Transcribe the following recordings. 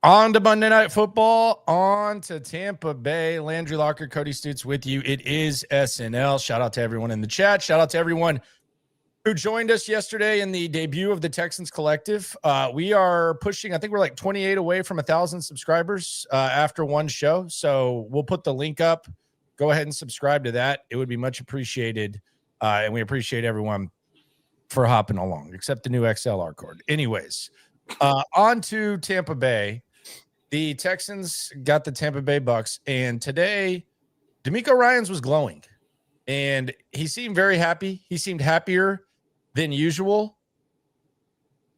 On to Monday Night Football, on to Tampa Bay. Landry Locker, Cody Stoots with you. It is SNL. Shout out to everyone in the chat. Shout out to everyone who joined us yesterday in the debut of the Texans Collective. We are pushing, I think we're like 28 away from 1,000 subscribers after one show. So we'll put the link up. Go ahead and subscribe to that. It would be much appreciated. And we appreciate everyone for hopping along, except the new XLR cord. Anyways, on to Tampa Bay. The Texans got the Tampa Bay Bucks, and today DeMeco Ryans was glowing, and he seemed very happy. He seemed happier than usual.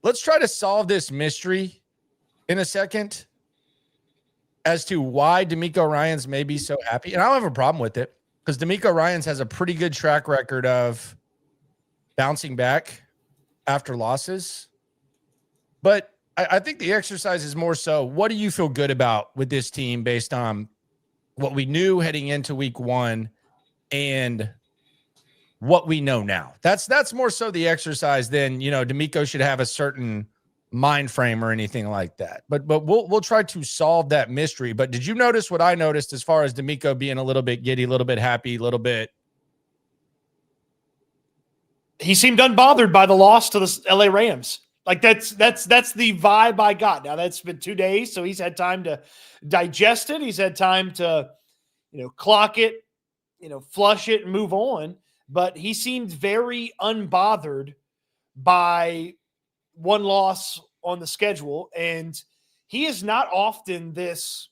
Let's try to solve this mystery in a second as to why DeMeco Ryans may be so happy. And I don't have a problem with it because DeMeco Ryans has a pretty good track record of bouncing back after losses. But I think the exercise is more so, what do you feel good about with this team based on what we knew heading into week one and what we know now? That's more so the exercise than, DeMeco should have a certain mind frame or anything like that. But we'll try to solve that mystery. But did you notice what I noticed as far as DeMeco being a little bit giddy, a little bit happy, a little bit? He seemed unbothered by the loss to the LA Rams. Like that's the vibe I got. Now that's been 2 days, so he's had time to digest it. He's had time to, clock it, flush it and move on. But he seemed very unbothered by one loss on the schedule. And he is not often this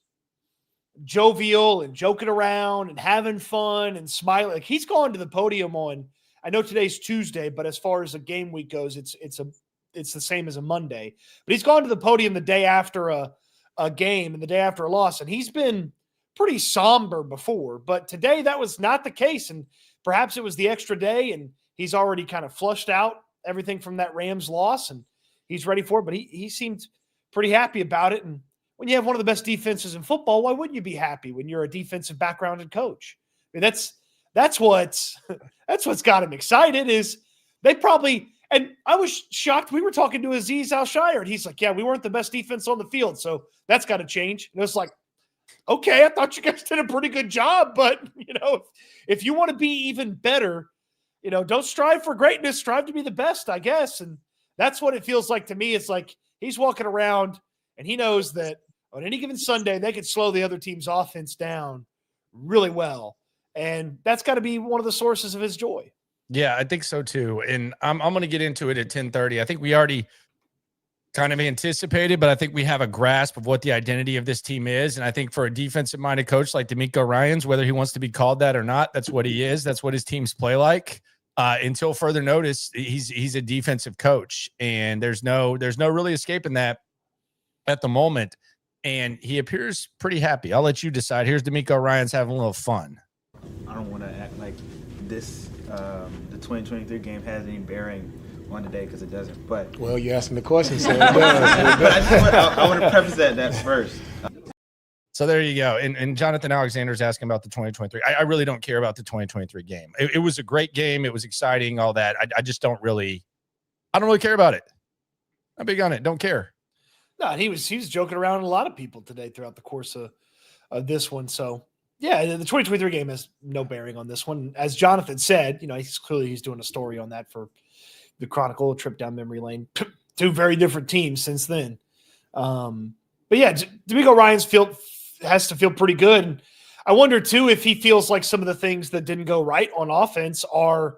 jovial and joking around and having fun and smiling. Like he's gone to the podium on, I know today's Tuesday, but as far as a game week goes, it's the same as a Monday. But he's gone to the podium the day after a game and the day after a loss, and he's been pretty somber before. But today that was not the case, and perhaps it was the extra day, and he's already kind of flushed out everything from that Rams loss, and he's ready for it. But he seemed pretty happy about it. And when you have one of the best defenses in football, why wouldn't you be happy when you're a defensive backgrounded coach? I mean, that's what's got him excited. Is they probably. And I was shocked. We were talking to Azeez Al-Shire, and he's like, yeah, we weren't the best defense on the field, so that's got to change. And it was like, okay, I thought you guys did a pretty good job, but, if you want to be even better, don't strive for greatness, strive to be the best, I guess. And that's what it feels like to me. It's like he's walking around, and he knows that on any given Sunday, they could slow the other team's offense down really well. And that's got to be one of the sources of his joy. Yeah, I think so too. And I'm going to get into it at 10:30. I think we already kind of anticipated, but I think we have a grasp of what the identity of this team is. And I think for a defensive-minded coach like DeMeco Ryans, whether he wants to be called that or not, that's what he is. That's what his teams play like. Until further notice, he's a defensive coach, and there's no really escaping that at the moment. And he appears pretty happy. I'll let you decide. Here's DeMeco Ryans having a little fun. I don't want to act like this. The 2023 game has any bearing on today because it doesn't. But well, you're asking the question, so it does. But I want to preface that first. So there you go. And Jonathan Alexander's asking about the 2023. I really don't care about the 2023 game. It was a great game. It was exciting. All that. I just don't really care about it. I'm big on it. Don't care. No, and he was joking around with a lot of people today throughout the course of this one. So. Yeah, the 2023 game has no bearing on this one. As Jonathan said, he's doing a story on that for the Chronicle, a trip down memory lane. Two very different teams since then. But yeah, DeMeco Ryans has to feel pretty good. And I wonder, too, if he feels like some of the things that didn't go right on offense are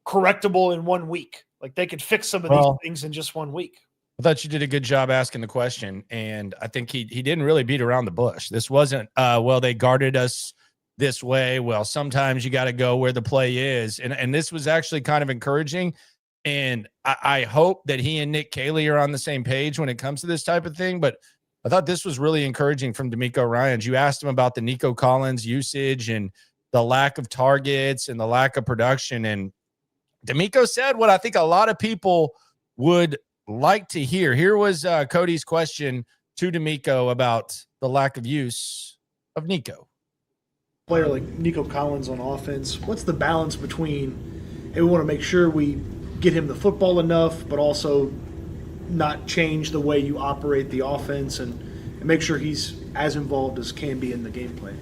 correctable in 1 week. Like they could fix some of these things in just 1 week. I thought you did a good job asking the question, and I think he didn't really beat around the bush. This wasn't, they guarded us this way. Well, sometimes you got to go where the play is, and this was actually kind of encouraging, and I hope that he and Nick Caley are on the same page when it comes to this type of thing, but I thought this was really encouraging from DeMeco Ryans. You asked him about the Nico Collins usage and the lack of targets and the lack of production, and DeMeco said what I think a lot of people would like to hear. Here was Cody's question to DeMeco about the lack of use of Nico. Player like Nico Collins on offense, what's the balance between, hey, we want to make sure we get him the football enough, but also not change the way you operate the offense and make sure he's as involved as can be in the gameplay.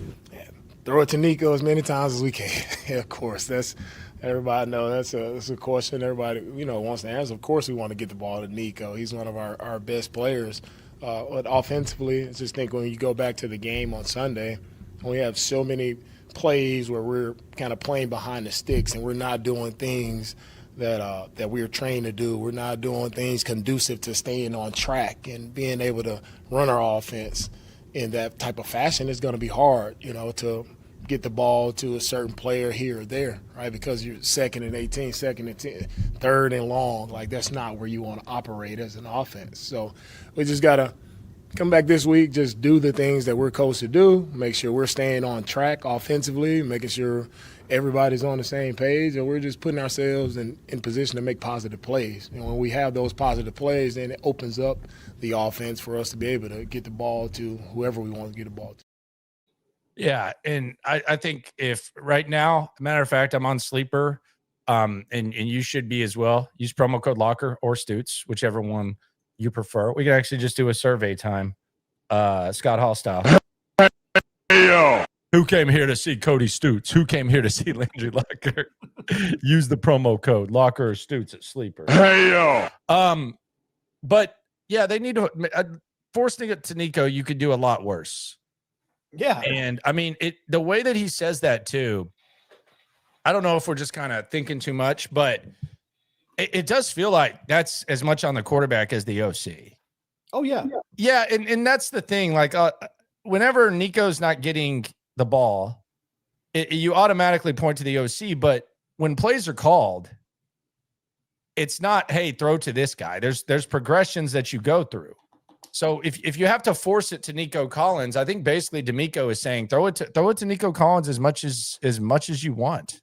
Throw it to Nico as many times as we can. Yeah, of course, that's everybody know that's a question everybody wants to answer. Of course, we want to get the ball to Nico. He's one of our best players. But offensively, I just think when you go back to the game on Sunday, we have so many plays where we're kind of playing behind the sticks and we're not doing things that we're trained to do. We're not doing things conducive to staying on track and being able to run our offense in that type of fashion. It's going to be hard, to get the ball to a certain player here or there, right? Because you're 2nd and 18, 2nd and 10, 3rd and long. Like, that's not where you want to operate as an offense. So we just got to come back this week, just do the things that we're coached to do, make sure we're staying on track offensively, making sure everybody's on the same page, and we're just putting ourselves in position to make positive plays. When we have those positive plays, then it opens up the offense for us to be able to get the ball to whoever we want to get the ball to. Yeah, and I think if right now, matter of fact, I'm on Sleeper, and you should be as well. Use promo code Locker or Stoots, whichever one you prefer. We can actually just do a survey time, Scott Hall style. Hey, yo. Who came here to see Cody Stoots? Who came here to see Landry Locker? Use the promo code Locker or Stoots at Sleeper. Hey, yo. But yeah, they need to forcing it to Nico. You could do a lot worse. Yeah. And I mean, the way that he says that too, I don't know if we're just kind of thinking too much, but it does feel like that's as much on the quarterback as the OC. Oh, yeah. Yeah. And that's the thing. Like, whenever Nico's not getting the ball, you automatically point to the OC. But when plays are called, it's not, hey, throw to this guy. There's progressions that you go through. So if you have to force it to Nico Collins, I think basically DeMeco is saying throw it to Nico Collins as much as you want.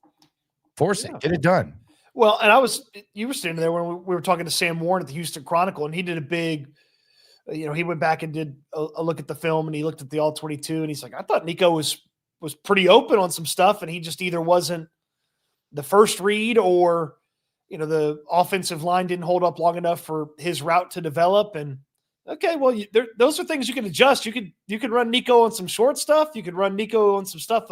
Force it, get it done. Well, and you were standing there when we were talking to Sam Warren at the Houston Chronicle, and he did a big, he went back and did a look at the film, and he looked at the All-22, and he's like, I thought Nico was pretty open on some stuff, and he just either wasn't the first read or, the offensive line didn't hold up long enough for his route to develop. And okay, well, those are things you can adjust. You could run Nico on some short stuff. You could run Nico on some stuff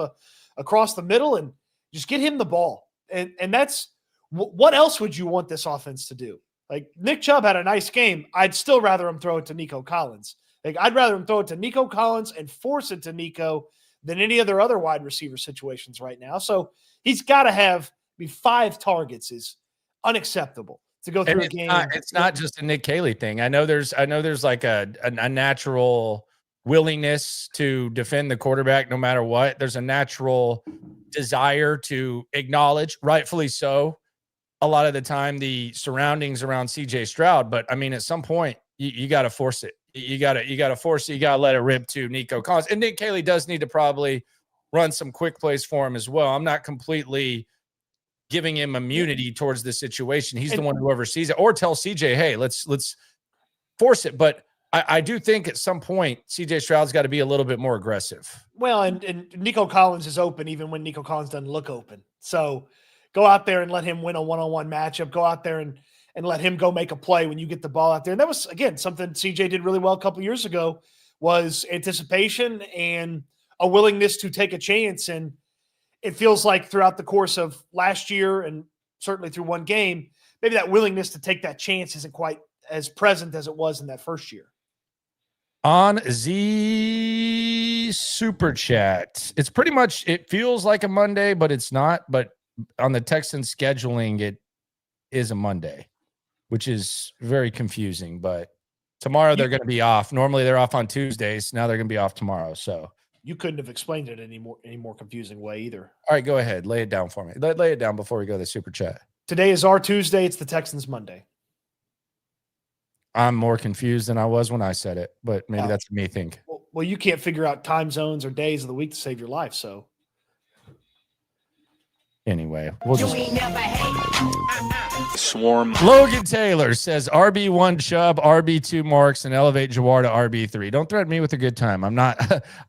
across the middle, and just get him the ball. And that's what else would you want this offense to do? Like, Nick Chubb had a nice game. I'd still rather him throw it to Nico Collins. Like, I'd rather him throw it to Nico Collins and force it to Nico than any other wide receiver situations right now. So he's got to have 5 targets is unacceptable to go through a game. It's not just a Nick Caley thing. I know there's like a natural willingness to defend the quarterback no matter what. There's a natural desire to acknowledge, rightfully so, a lot of the time the surroundings around CJ Stroud. But I mean, at some point you got to force it. You got to force it. You got to let it rip to Nico Collins. And Nick Caley does need to probably run some quick plays for him as well. I'm not completely giving him immunity towards the situation. He's the one who oversees it, or tell CJ, hey, let's force it. But I do think at some point CJ Stroud's got to be a little bit more aggressive. Well, and Nico Collins is open even when Nico Collins doesn't look open. So go out there and let him win a one-on-one matchup. Go out there and let him go make a play when you get the ball out there. And that was, again, something CJ did really well a couple of years ago, was anticipation and a willingness to take a chance. And it feels like throughout the course of last year and certainly through one game, maybe that willingness to take that chance isn't quite as present as it was in that first year. On the Super Chat, it's pretty much, it feels like a Monday, but it's not. But on the Texans scheduling, it is a Monday, which is very confusing. But tomorrow they're going to be off. Normally they're off on Tuesdays. Now they're going to be off tomorrow. So you couldn't have explained it any more confusing way either. All right, go ahead. Lay it down for me. Lay it down before we go to the Super Chat. Today is our Tuesday. It's the Texans Monday. I'm more confused than I was when I said it, but maybe that's me think. Well, you can't figure out time zones or days of the week to save your life. So anyway, we'll just swarm. Logan Taylor says RB1 Chubb, RB2 Marks, and elevate Jawar to RB3. Don't threaten me with a good time. I'm not.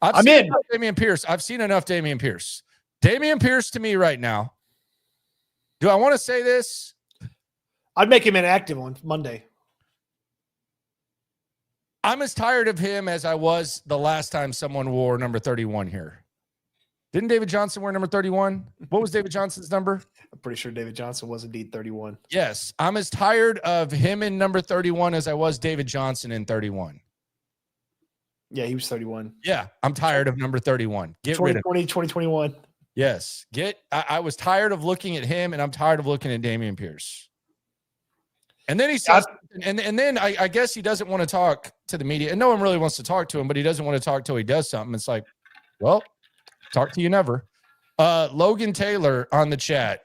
I'm in. Dameon Pierce. I've seen enough Dameon Pierce. Dameon Pierce to me right now. Do I want to say this? I'd make him inactive on Monday. I'm as tired of him as I was the last time someone wore number 31 here. Didn't David Johnson wear number 31? What was David Johnson's number? I'm pretty sure David Johnson was indeed 31. Yes. I'm as tired of him in number 31 as I was David Johnson in 31. Yeah, he was 31. Yeah, I'm tired of number 31. Get rid of 2021. Yes. I was tired of looking at him, and I'm tired of looking at Dameon Pierce. And then he says, and then I guess he doesn't want to talk to the media. And no one really wants to talk to him, but he doesn't want to talk till he does something. It's like, well, talk to you never. Logan Taylor on the chat.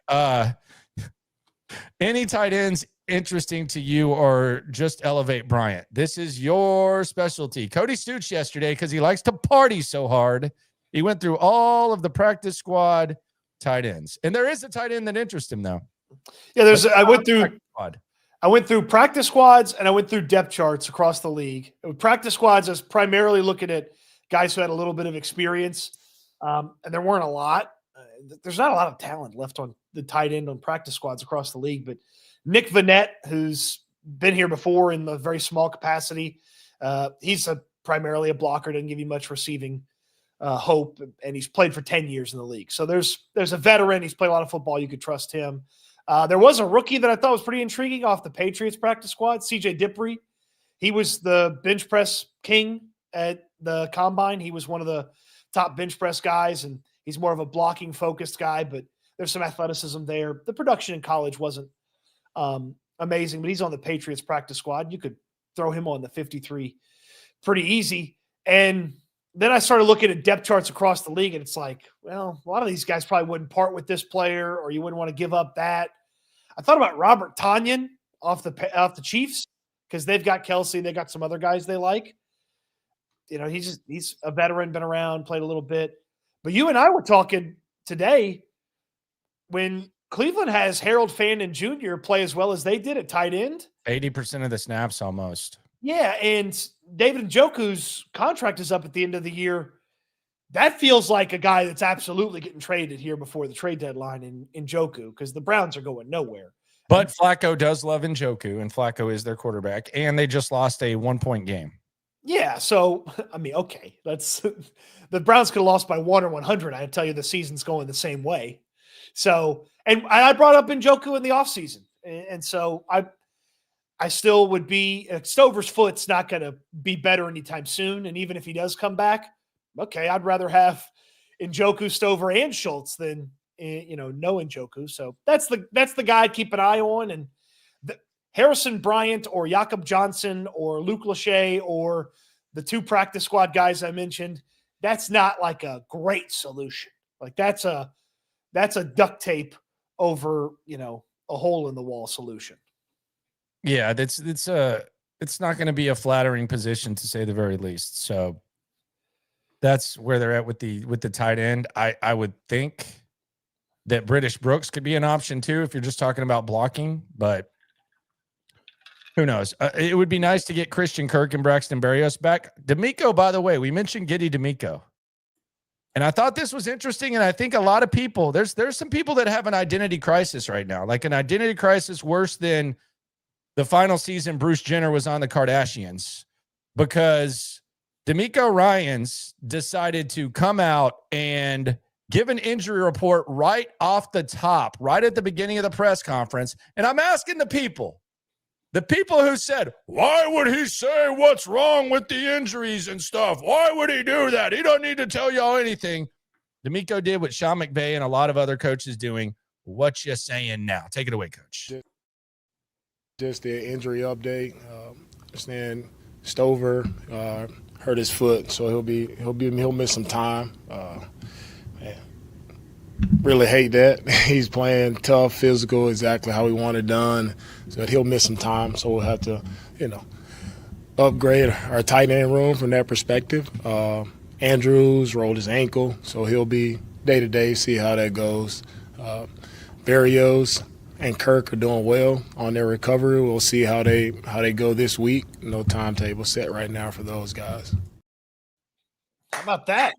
Any tight ends interesting to you or just elevate Bryant? This is your specialty. Cody Stoots yesterday, because he likes to party so hard, he went through all of the practice squad tight ends. And there is a tight end that interests him, though. Yeah, I went through practice squads and I went through depth charts across the league. With practice squads, I was primarily looking at guys who had a little bit of experience, and there weren't a lot. There's not a lot of talent left on the tight end on practice squads across the league, but Nick Vannett, who's been here before in a very small capacity, he's primarily a blocker, doesn't give you much receiving hope, and he's played for 10 years in the league. So there's a veteran. He's played a lot of football. You could trust him. There was a rookie that I thought was pretty intriguing off the Patriots practice squad, CJ Dippre. He was the bench press king at the combine. He was one of the top bench press guys, and he's more of a blocking focused guy, but there's some athleticism there. The production in college wasn't amazing, but he's on the Patriots practice squad. You could throw him on the 53 pretty easy. And then I started looking at depth charts across the league, and it's like, well, a lot of these guys probably wouldn't part with this player, or you wouldn't want to give up that. I thought about Robert Tonyan off the Chiefs, because they've got Kelsey, they got some other guys they like. You know, he's a veteran, been around, played a little bit. But you and I were talking today when Cleveland has Harold Fandon Jr. play as well as they did at tight end. 80% of the snaps almost. Yeah, and David Njoku's contract is up at the end of the year. That feels like a guy that's absolutely getting traded here before the trade deadline in Njoku, because the Browns are going nowhere. But Flacco does love Njoku, and Flacco is their quarterback, and they just lost a 1-point game. Yeah, so, I mean, okay. That's the Browns could have lost by 1 or 100. I tell you the season's going the same way. So, and I brought up Njoku in the offseason. And so I still would be – Stover's foot's not going to be better anytime soon. And even if he does come back, okay, I'd rather have Njoku, Stover, and Schultz than, no Njoku. So that's the guy I'd keep an eye on. And Harrison Bryant or Jakob Johnson or Luke Lachey or the two practice squad guys I mentioned, that's not like a great solution. Like that's a duct tape over, a hole in the wall solution. Yeah, it's not going to be a flattering position to say the very least. So that's where they're at with the tight end. I would think that British Brooks could be an option too if you're just talking about blocking, but who knows? It would be nice to get Christian Kirk and Braxton Berrios back. DeMeco, by the way, we mentioned Giddy DeMeco. And I thought this was interesting, and I think a lot of people, there's some people that have an identity crisis right now, like an identity crisis worse than the final season Bruce Jenner was on the Kardashians, because DeMeco Ryans decided to come out and give an injury report right off the top, right at the beginning of the press conference. And I'm asking the people who said, why would he say what's wrong with the injuries and stuff? Why would he do that? He don't need to tell y'all anything. DeMeco did what Sean McVay and a lot of other coaches doing. What you saying now? Take it away, Coach. Just the injury update. Understand Stover hurt his foot, so he'll miss some time. Really hate that. He's playing tough, physical, exactly how we want it done. So he'll miss some time. So we'll have to, upgrade our tight end room from that perspective. Andrews rolled his ankle, so he'll be day-to-day, see how that goes. Berrios and Kirk are doing well on their recovery. We'll see how they go this week. No timetable set right now for those guys. How about that?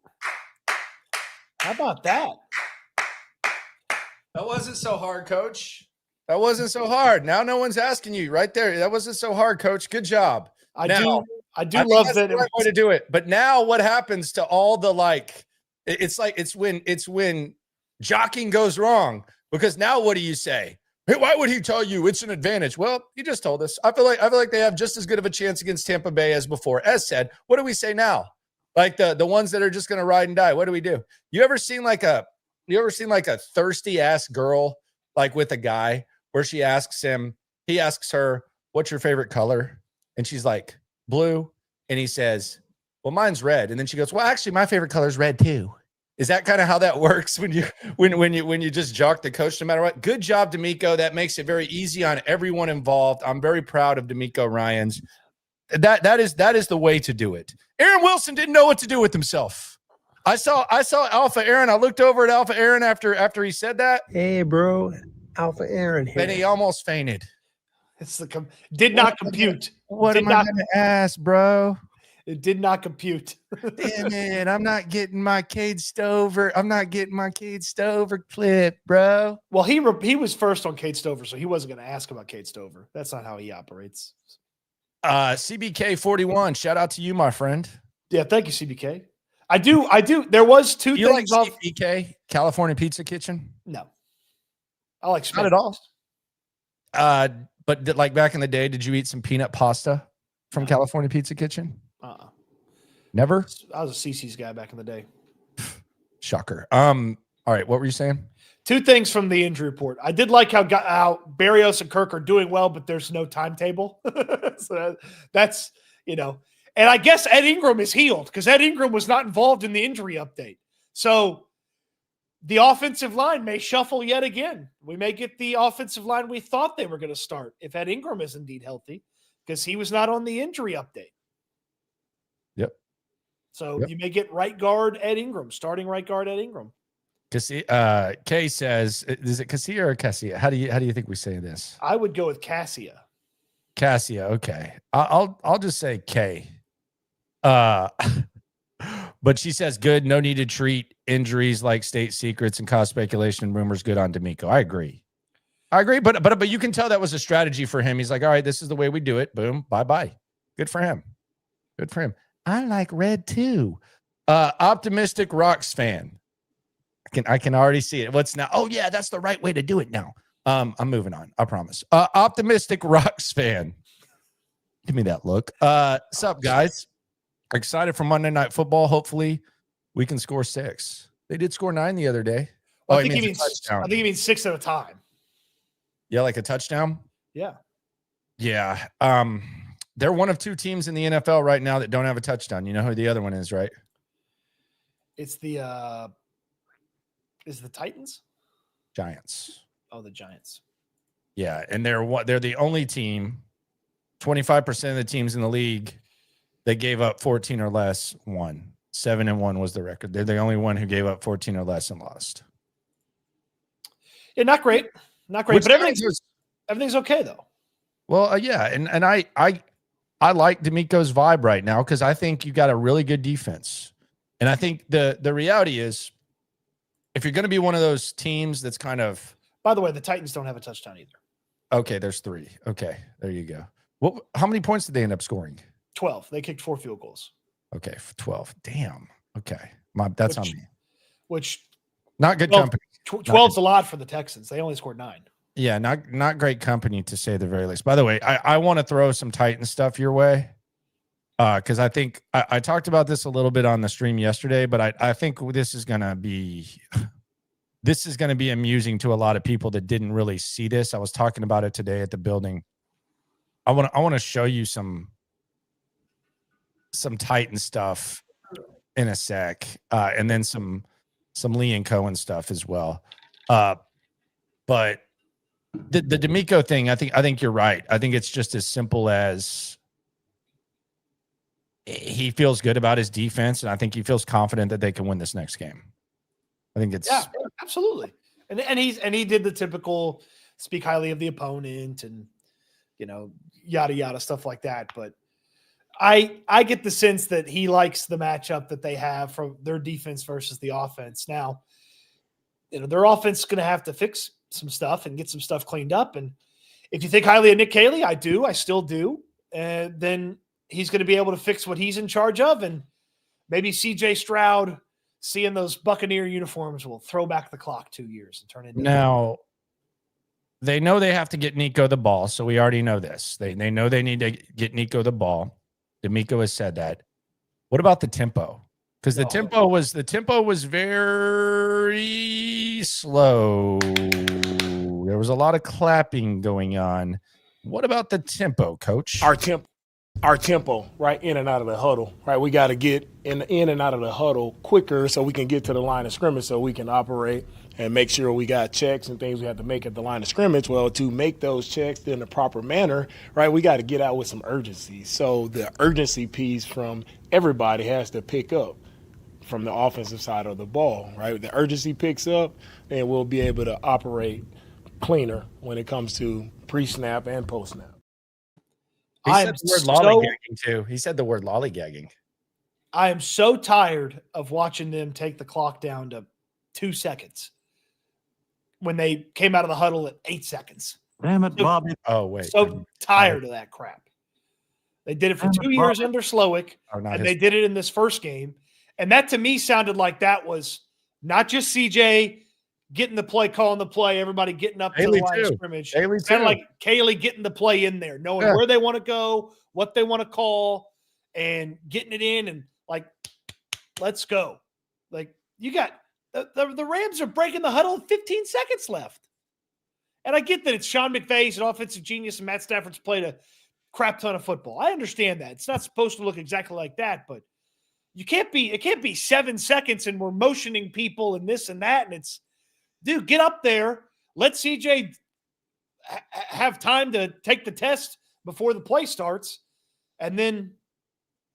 That wasn't so hard, Coach. That wasn't so hard. Now no one's asking you right there. That wasn't so hard, Coach. Good job. I I do I think love that's that. the right way to do it. But now what happens to all the it's when jockeying goes wrong, because now what do you say? Hey, why would he tell you it's an advantage? Well, you just told us. I feel like they have just as good of a chance against Tampa Bay as before. As said, what do we say now? Like the ones that are just going to ride and die. What do we do? You ever seen like a thirsty ass girl like with a guy where he asks her, "What's your favorite color?" And she's like, "Blue." And he says, "Well, mine's red." And then she goes, "Well, actually, my favorite color is red too." Is that kind of how that works when you just jock the coach no matter what? Good job, DeMeco. That makes it very easy on everyone involved. I'm very proud of DeMeco Ryans. That is the way to do it. Aaron Wilson didn't know what to do with himself. I saw Alpha Aaron. I looked over at Alpha Aaron after he said that. Hey, bro, Alpha Aaron here. And he almost fainted. It's did not compute. What am I going to ask, bro? It did not compute. Damn it. I'm not getting my Cade Stover. I'm not getting my Cade Stover clip, bro. Well, he was first on Cade Stover, so he wasn't going to ask about Cade Stover. That's not how he operates. CBK 41. Shout out to you, my friend. Yeah, thank you, CBK. I do. There was two You things like off CBK, California Pizza Kitchen? No. I like Not at all. But like back in the day, did you eat some peanut pasta from California Pizza Kitchen? Never? I was a CC's guy back in the day. Shocker. All right, what were you saying? Two things from the injury report. I did like how Berrios and Kirk are doing well, but there's no timetable. So that's, and I guess Ed Ingram is healed because Ed Ingram was not involved in the injury update. So the offensive line may shuffle yet again. We may get the offensive line we thought they were going to start if Ed Ingram is indeed healthy because he was not on the injury update. Yep. So you may get right guard Ed Ingram, starting right guard Ed Ingram. Kay says, is it Cassia or Cassia? How do you think we say this? I would go with Cassia. Cassia, okay. I'll just say K. But she says good, no need to treat injuries like state secrets and cause speculation and rumors. Good on DeMeco. I agree, but you can tell that was a strategy for him. He's like, all right, this is the way we do it. Boom, bye. Good for him. I like red too. Optimistic Rocks fan. I can already see it. What's now? Oh yeah, that's the right way to do it now. I'm moving on. I promise. Optimistic Rocks fan. Give me that look. Sup guys? Excited for Monday Night Football. Hopefully we can score 6. They did score 9 the other day. I think he means 6 at a time. Yeah, like a touchdown. Yeah. Yeah. They're one of 2 teams in the NFL right now that don't have a touchdown. You know who the other one is, right? It's the Titans? Giants. Oh, the Giants. Yeah, and they're the only team, 25% of the teams in the league that gave up 14 or less won. 7-1 was the record. They're the only one who gave up 14 or less and lost. Yeah, not great. Not great, but everything's okay though. Well, yeah, and I like DeMeco's vibe right now because I think you got a really good defense. And I think the reality is if you're going to be one of those teams that's kind of... By the way, the Titans don't have a touchdown either. Okay, there's 3. Okay, there you go. How many points did they end up scoring? 12. They kicked 4 field goals. Okay, 12. Damn. Okay. That's on me. Which not good company. 12's a lot for the Texans. They only scored 9. Yeah, not great company to say the very least. By the way, I want to throw some Titan stuff your way. Because I think I talked about this a little bit on the stream yesterday, but I think this is gonna be amusing to a lot of people that didn't really see this. I was talking about it today at the building. I want to show you some Titan stuff in a sec, and then some Lee and Cohen stuff as well. But the DeMeco thing, I think you're right. I think it's just as simple as he feels good about his defense, and I think he feels confident that they can win this next game. I think it's absolutely. And he did the typical speak highly of the opponent and yada yada stuff like that. But I get the sense that he likes the matchup that they have from their defense versus the offense. Now, their offense is going to have to fix some stuff and get some stuff cleaned up. And if you think highly of Nick Caley, I still do. And then he's going to be able to fix what he's in charge of, and maybe C.J. Stroud seeing those Buccaneer uniforms will throw back the clock 2 years and turn into Now, they know they have to get Nico the ball, so we already know this. They know they need to get Nico the ball. DeMeco has said that. What about the tempo? Because the tempo was very slow. There was a lot of clapping going on. What about the tempo, Coach? Our tempo, right, in and out of the huddle, right? We got to get in and out of the huddle quicker so we can get to the line of scrimmage so we can operate and make sure we got checks and things we have to make at the line of scrimmage. Well, to make those checks in the proper manner, right, we got to get out with some urgency. So the urgency piece from everybody has to pick up from the offensive side of the ball, right? The urgency picks up, and we'll be able to operate cleaner when it comes to pre-snap and post-snap. He said the word lollygagging too. He said the word lollygagging. I am so tired of watching them take the clock down to 2 seconds when they came out of the huddle at 8 seconds. Damn it, Bobby. Oh, wait. So tired of that crap. They did it for 2 years under Slowick, and they did it in this first game. And that to me sounded like that was not just CJ getting the play, calling the play, everybody getting up to the line of scrimmage. Sounded like Caley getting the play in there, knowing where they want to go, what they want to call, and getting it in and like, let's go. Like you got the Rams are breaking the huddle with 15 seconds left. And I get that it's Sean McVay's an offensive genius and Matt Stafford's played a crap ton of football. I understand that. It's not supposed to look exactly like that, but it can't be 7 seconds and we're motioning people and this and that. And it's, dude, get up there. Let CJ have time to take the test before the play starts. And then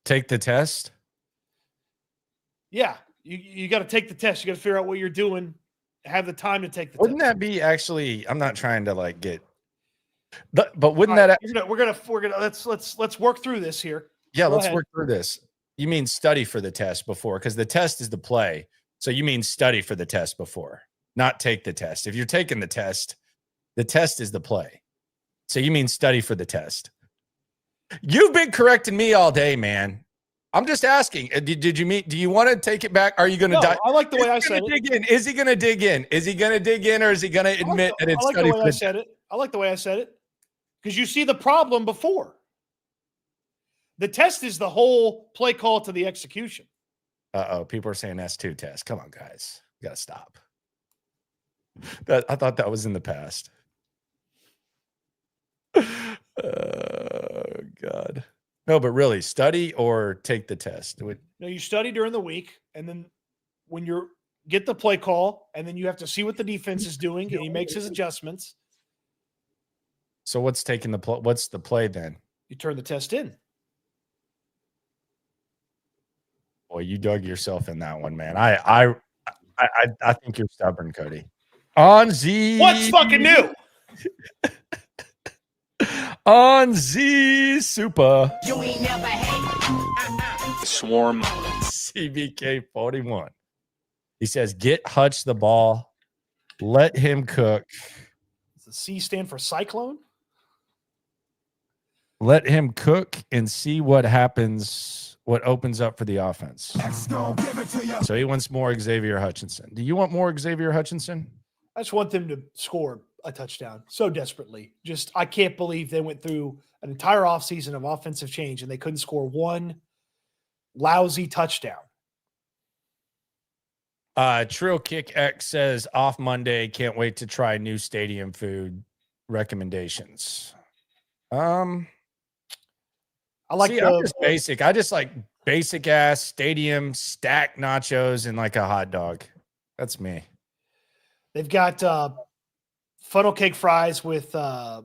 take the test? Yeah. You got to take the test. You got to figure out what you're doing. Have the time to take the Wouldn't test. that be actually, I'm not trying to like get, but wouldn't that, we're gonna let's work through this here. Yeah, let's work through this. You mean study for the test before, because the test is the play. So you mean study for the test before, not take the test. If you're taking the test is the play. So you mean study for the test. You've been correcting me all day, man. I'm just asking. Do you want to take it back? Are you going to die? I like the way I said it. Is he going to dig in? Is he going to dig in, or is he going to admit that it's study for the test? I like the way I said it because you see the problem before. The test is the whole play call to the execution. Uh-oh, people are saying S2 test. Come on, guys. You got to stop. I thought that was in the past. Oh, God. No, but really, study or take the test? No, you study during the week, and then when you get the play call, and then you have to see what the defense is doing, and he makes his adjustments. So what's the play then? You turn the test in. Boy, you dug yourself in that one, man. I think you're stubborn, Cody. On Z. What's fucking new? On Z Super. You ain't never hate. Swarm. CBK 41. He says, get Hutch the ball. Let him cook. Does the C stand for cyclone? Let him cook and see what happens, what opens up for the offense. So he wants more Xavier Hutchinson. Do you want more Xavier Hutchinson? I just want them to score a touchdown so desperately. Just, I can't believe they went through an entire offseason of offensive change and they couldn't score one lousy touchdown. Trill Kick X says off Monday. Can't wait to try new stadium food recommendations. I like I'm just basic. I just like basic ass stadium stacked nachos and like a hot dog. That's me. They've got funnel cake fries with like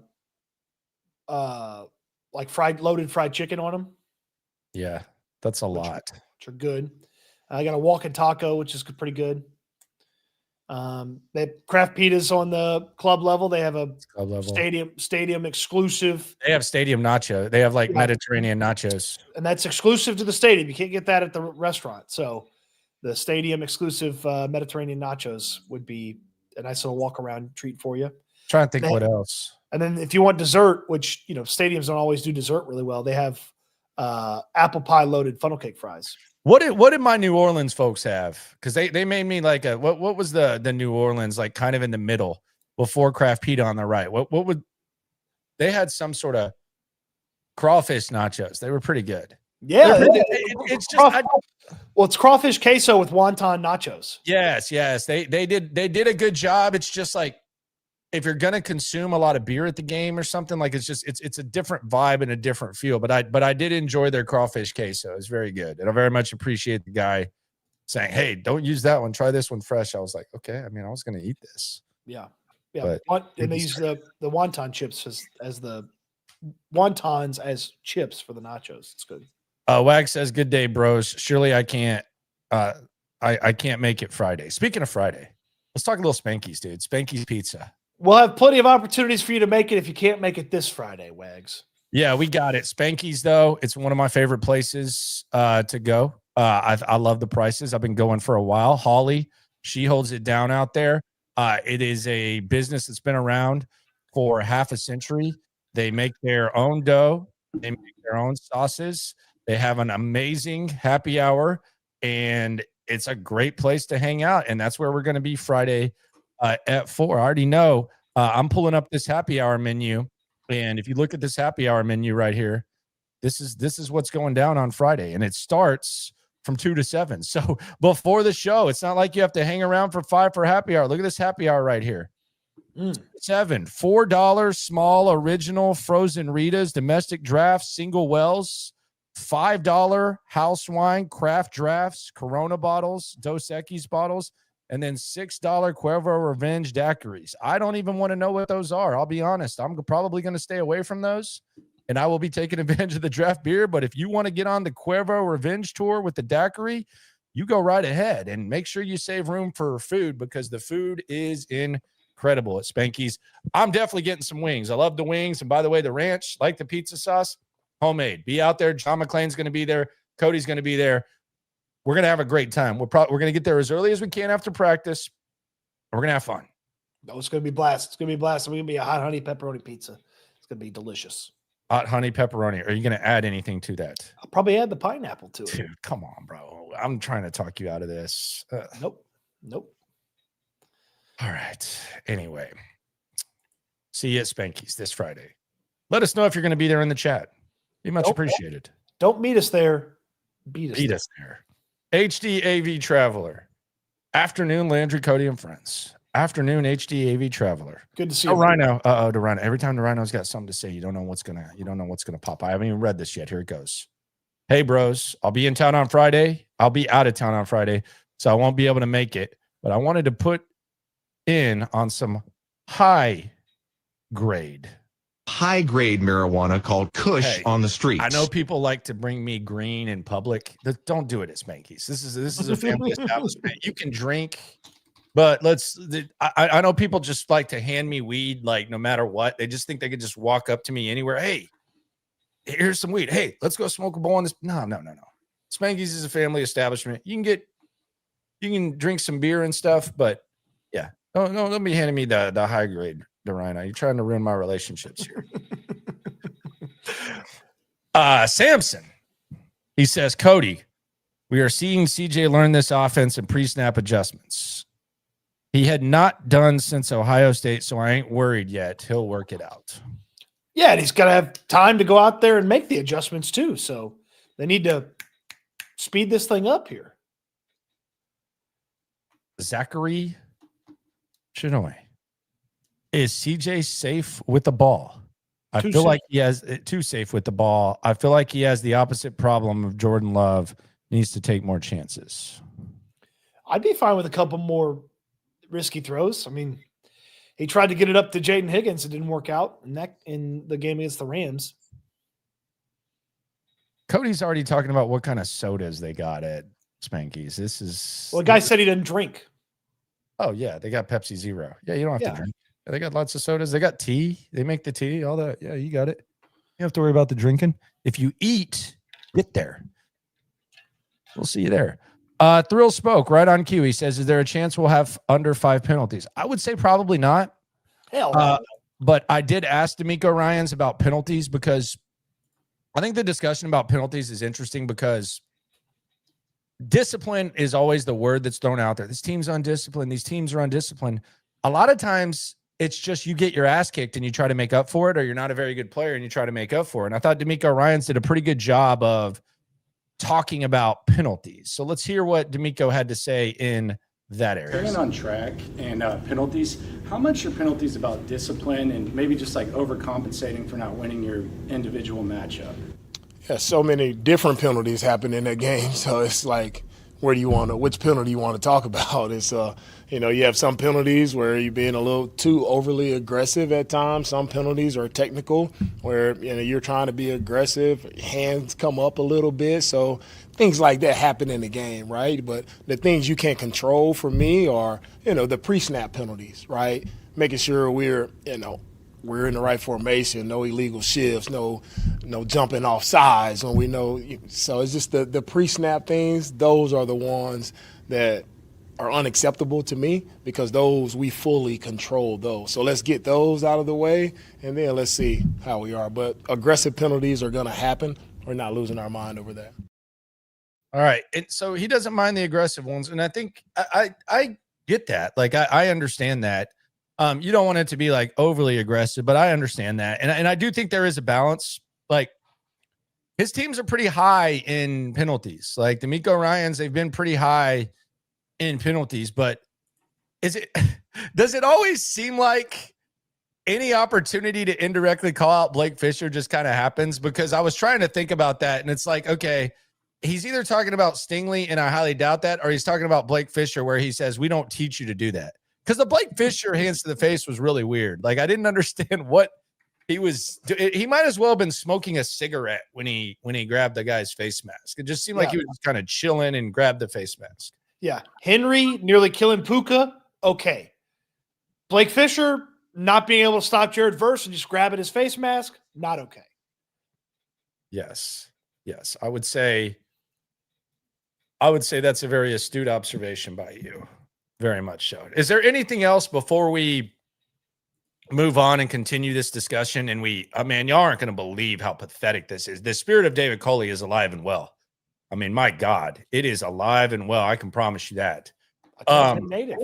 loaded fried chicken on them. Yeah, that's a lot. Which are good. I got a walking taco, which is pretty good. They have craft pitas on the club level. They have a stadium exclusive. They have stadium nacho. They have like Mediterranean nachos. And that's exclusive to the stadium. You can't get that at the restaurant. So the stadium exclusive Mediterranean nachos would be a nice little walk around treat for you. Trying to think what else. And then if you want dessert, which, stadiums don't always do dessert really well, they have apple pie loaded funnel cake fries. What did my New Orleans folks have? Because they made me like a what was the New Orleans, like kind of in the middle before Kraft Pita on the right? What would they had some sort of crawfish nachos. They were pretty good. Yeah, it's just it's crawfish queso with wonton nachos. Yes. They did a good job. It's just like if you're gonna consume a lot of beer at the game or something, like it's a different vibe and a different feel. But I did enjoy their crawfish queso. It's very good, and I very much appreciate the guy saying, "Hey, don't use that one. Try this one fresh." I was like, "Okay." I mean, I was gonna eat this. Yeah. But and they use the wonton chips as the wontons as chips for the nachos. It's good. Wag says, "Good day, bros. Surely I can't. I can't make it Friday." Speaking of Friday, let's talk a little Spanky's, dude. Spanky's Pizza. We'll have plenty of opportunities for you to make it if you can't make it this Friday, Wags. Yeah, we got it. Spanky's, though, it's one of my favorite places to go. I love the prices. I've been going for a while. Holly, she holds it down out there. It is a business that's been around for half a century. They make their own dough. They make their own sauces. They have an amazing happy hour, and it's a great place to hang out. And that's where we're going to be Friday at 4. I already know. I'm pulling up this happy hour menu, and if you look at this happy hour menu right here, this is what's going down on Friday, and it starts from 2 to 7. So before the show, it's not like you have to hang around for 5 for happy hour. Look at this happy hour right here. 7, $4 small original frozen Ritas, domestic drafts, single wells, $5 house wine, craft drafts, Corona bottles, Dos Equis bottles, and then $6 Cuervo Revenge daiquiris. I don't even want to know what those are. I'll be honest. I'm probably going to stay away from those, and I will be taking advantage of the draft beer. But if you want to get on the Cuervo Revenge tour with the daiquiri, you go right ahead, and make sure you save room for food because the food is incredible at Spanky's. I'm definitely getting some wings. I love the wings. And by the way, the ranch, like the pizza sauce, homemade. Be out there. John McClain's going to be there. Cody's going to be there. We're going to have a great time. We're going to get there as early as we can after practice. We're going to have fun. No, it's going to be blast. It's going to be blast. It's going to be a hot honey pepperoni pizza. It's going to be delicious. Hot honey pepperoni. Are you going to add anything to that? I'll probably add the pineapple to it. Dude, come on, bro. I'm trying to talk you out of this. Nope. All right. Anyway, see you at Spanky's this Friday. Let us know if you're going to be there in the chat. Be much appreciated. Don't meet us there. Beat us there. HD AV Traveler. Afternoon, Landry, Cody, and friends. Afternoon, HD AV Traveler. Good to see you. you. Rhino. The Rhino. Every time the Rhino's got something to say, you don't know what's gonna pop. I haven't even read this yet. Here it goes. Hey, bros. I'll be in town on Friday. I'll be out of town on Friday, so I won't be able to make it. But I wanted to put in on some high grade marijuana called Kush on the streets. I know people like to bring me green in public. Don't do it at Spanky's. This is a family establishment. You can drink, but I know people just like to hand me weed, like no matter what. They just think they could just walk up to me anywhere. Hey, here's some weed. Hey, let's go smoke a bowl on this. No. Spanky's is a family establishment. You can drink some beer and stuff, but yeah, don't be handing me the high grade. Rhino, you're trying to ruin my relationships here. Samson, he says, Cody, we are seeing CJ learn this offense and pre-snap adjustments. He had not done since Ohio State, so I ain't worried yet. He'll work it out. Yeah, and he's got to have time to go out there and make the adjustments too. So they need to speed this thing up here. Zachary Chinoy. Is CJ safe with the ball? I feel like he has too safe with the ball. I feel like he has the opposite problem of Jordan Love, needs to take more chances. I'd be fine with a couple more risky throws. I mean, he tried to get it up to Jaden Higgins. It didn't work out in the game against the Rams. Cody's already talking about what kind of sodas they got at Spanky's. The guy said he didn't drink. Oh, yeah. They got Pepsi Zero. Yeah, you don't have to drink. They got lots of sodas. They got tea. They make the tea, all that. Yeah, you got it. You have to worry about the drinking. If you eat, get there. We'll see you there. Thrill Spoke, right on cue. He says, is there a chance we'll have under 5 penalties? I would say probably not. Hell no. But I did ask DeMeco Ryans about penalties because I think the discussion about penalties is interesting because discipline is always the word that's thrown out there. This team's undisciplined. These teams are undisciplined. A lot of times it's just you get your ass kicked and you try to make up for it, or you're not a very good player and you try to make up for it. And I thought DeMeco Ryans did a pretty good job of talking about penalties. So let's hear what DeMeco had to say in that area. Staying on track and penalties, how much are penalties about discipline and maybe just like overcompensating for not winning your individual matchup? Yeah, so many different penalties happen in that game. So it's like, which penalty you want to talk about? It's, you have some penalties where you're being a little too overly aggressive at times. Some penalties are technical where, you're trying to be aggressive, hands come up a little bit. So things like that happen in the game, right? But the things you can't control for me are, the pre-snap penalties, right? Making sure we're in the right formation, no illegal shifts, no jumping off sides when we know. So it's just the pre-snap things. Those are the ones that are unacceptable to me because those we fully control those. So let's get those out of the way, and then let's see how we are. But aggressive penalties are going to happen. We're not losing our mind over that. All right. And so he doesn't mind the aggressive ones. And I think I get that. Like, I understand that. You don't want it to be like overly aggressive, but I understand that. And I do think there is a balance. Like, his teams are pretty high in penalties. Like DeMeco Ryans, they've been pretty high in penalties, but does it always seem like any opportunity to indirectly call out Blake Fisher just kind of happens? Because I was trying to think about that, and it's like, okay, he's either talking about Stingley, and I highly doubt that, or he's talking about Blake Fisher where he says, we don't teach you to do that. Because the Blake Fisher hands to the face was really weird. Like, I didn't understand what he was. He might as well have been smoking a cigarette when he grabbed the guy's face mask. It just seemed like he was just kind of chilling and grabbed the face mask. Yeah. Henry nearly killing Puka. Okay. Blake Fisher not being able to stop Jared Verse and just grabbing his face mask. Not okay. Yes. Yes. I would say that's a very astute observation by you. Very much so. Is there anything else before we move on and continue this discussion? And man, y'all aren't going to believe how pathetic this is. The spirit of David Coley is alive and well. I mean, my God, it is alive and well. I can promise you that. Native.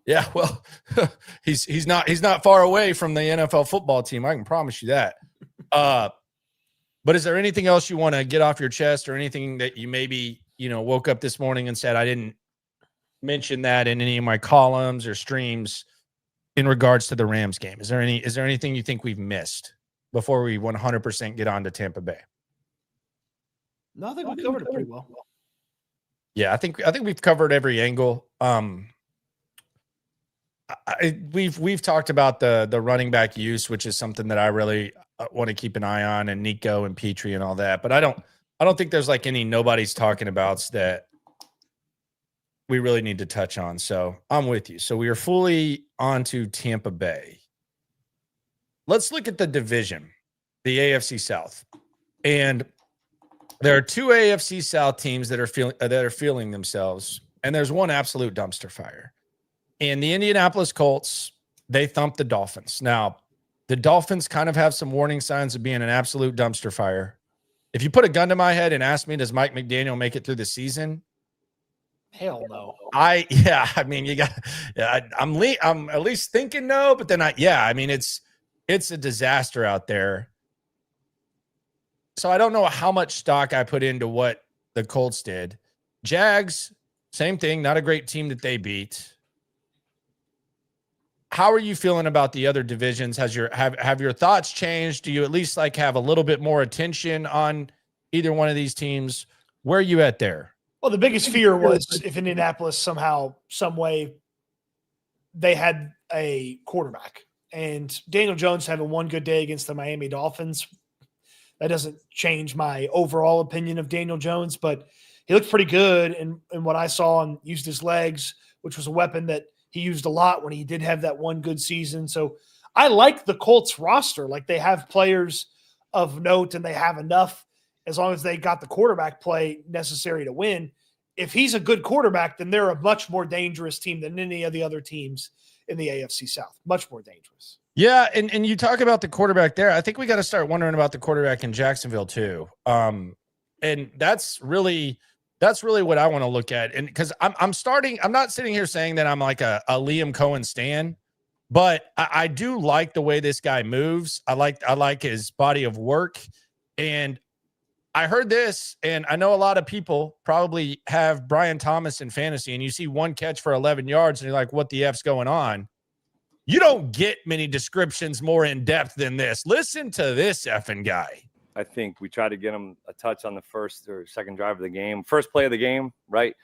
Yeah, well, he's not far away from the NFL football team. I can promise you that. But is there anything else you want to get off your chest, or anything that you maybe, woke up this morning and said, I didn't mention that in any of my columns or streams in regards to the Rams game? Is there anything you think we've missed before we 100% get on to Tampa Bay? No, I think we covered it pretty well. Yeah, I think we've covered every angle. We've talked about the running back use, which is something that I really want to keep an eye on, and Nico and Petrie and all that. But I don't think there's like any nobody's talking about that we really need to touch on. So I'm with you. So we are fully on to Tampa Bay. Let's look at the division, the AFC South. And there are two AFC South teams that are feeling themselves, and there's one absolute dumpster fire. And the Indianapolis Colts, they thumped the Dolphins. Now, the Dolphins kind of have some warning signs of being an absolute dumpster fire. If you put a gun to my head and ask me, does Mike McDaniel make it through the season? Hell no. I'm at least thinking no, but then it's a disaster out there. So I don't know how much stock I put into what the Colts did. Jags, same thing, not a great team that they beat. How are you feeling about the other divisions? Have your thoughts changed? Do you at least have a little bit more attention on either one of these teams? Where are you at there? Well, the biggest fear was if Indianapolis somehow, some way, they had a quarterback. And Daniel Jones having one good day against the Miami Dolphins, that doesn't change my overall opinion of Daniel Jones, but he looked pretty good in what I saw, and used his legs, which was a weapon that he used a lot when he did have that one good season. So I like the Colts roster. Like, they have players of note, and they have enough as long as they got the quarterback play necessary to win. If he's a good quarterback, then they're a much more dangerous team than any of the other teams in the AFC South. Much more dangerous. Yeah, and you talk about the quarterback there. I think we got to start wondering about the quarterback in Jacksonville too. And that's really what I want to look at. And because I'm not sitting here saying that I'm like a Liam Cohen stan, but I do like the way this guy moves. I like his body of work. And I heard this, and I know a lot of people probably have Brian Thomas in fantasy, and you see one catch for 11 yards, and you're like, what the F's going on? You don't get many descriptions more in depth than this. Listen to this effing guy. I think we try to get him a touch on the first or second drive of the game. First play of the game, right?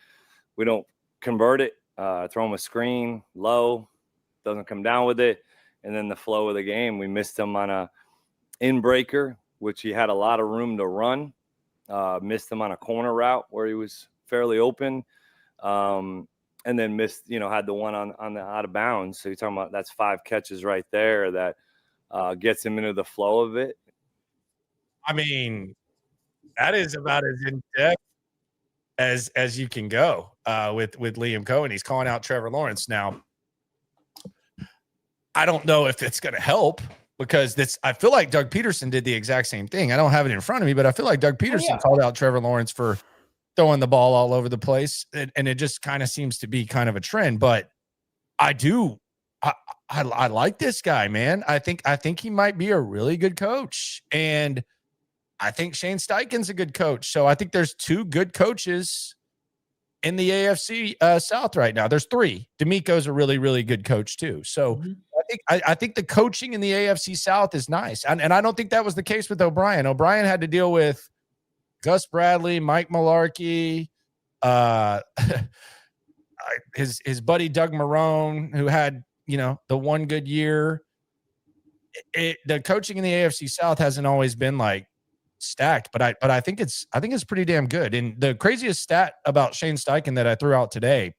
We don't convert it, throw him a screen, low, doesn't come down with it. And then the flow of the game, we missed him on a in-breaker, which he had a lot of room to run. Missed him on a corner route where he was fairly open. And then missed, had the one on the out of bounds. So you're talking about that's 5 catches right there that gets him into the flow of it. I mean, that is about as in depth as you can go with Liam Cohen. He's calling out Trevor Lawrence. Now, I don't know if it's going to help because I feel like Doug Peterson did the exact same thing. I don't have it in front of me, but I feel like Doug Peterson called out Trevor Lawrence for throwing the ball all over the place. And it just kind of seems to be kind of a trend, but I like this guy, man. I think he might be a really good coach. And I think Shane Steichen's a good coach. So I think there's 2 good coaches in the AFC South right now. There's 3. DeMeco's a really, really good coach too. So I think the coaching in the AFC South is nice. And I don't think that was the case with O'Brien. O'Brien had to deal with Gus Bradley, Mike Mularkey, his buddy Doug Marrone, who had, the one good year. The coaching in the AFC South hasn't always been like stacked, but I think it's pretty damn good. And the craziest stat about Shane Steichen that I threw out today,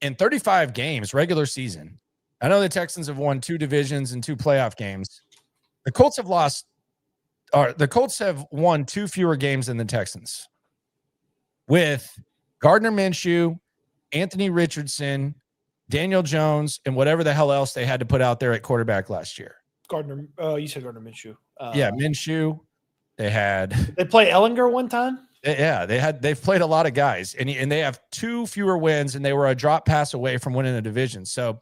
in 35 games, regular season, I know the Texans have won 2 divisions and 2 playoff games. The Colts have won 2 fewer games than the Texans, with Gardner Minshew, Anthony Richardson, Daniel Jones, and whatever the hell else they had to put out there at quarterback last year. You said Gardner Minshew. Minshew. They play Ellinger one time. Yeah, they've played a lot of guys, and they have 2 fewer wins, and they were a drop pass away from winning the division. So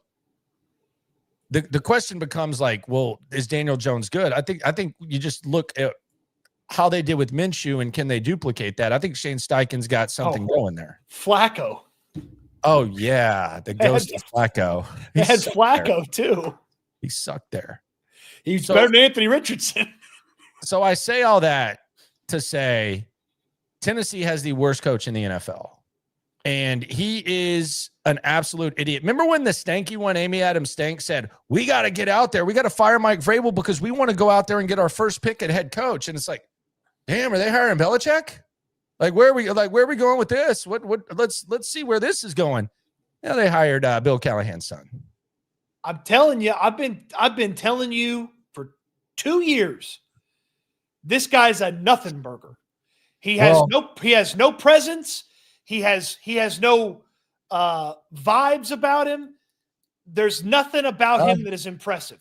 the question becomes like, well, is Daniel Jones good? I think you just look at how they did with Minshew and can they duplicate that? I think Shane Steichen's got something going there. Flacco. Oh yeah, the ghost of Flacco. He had Flacco too. He sucked there. He's better than Anthony Richardson. So I say all that to say Tennessee has the worst coach in the NFL. And he is an absolute idiot. Remember when the stanky one, Amy Adams Stank, said, we got to get out there. We got to fire Mike Vrabel because we want to go out there and get our first pick at head coach. And it's like, damn, are they hiring Belichick? Where are we going with this? Let's see where this is going. Yeah, they hired Bill Callahan's son. I'm telling you, I've been telling you for 2 years, this guy's a nothing burger. He has no presence. He has no vibes about him. There's nothing about him that is impressive.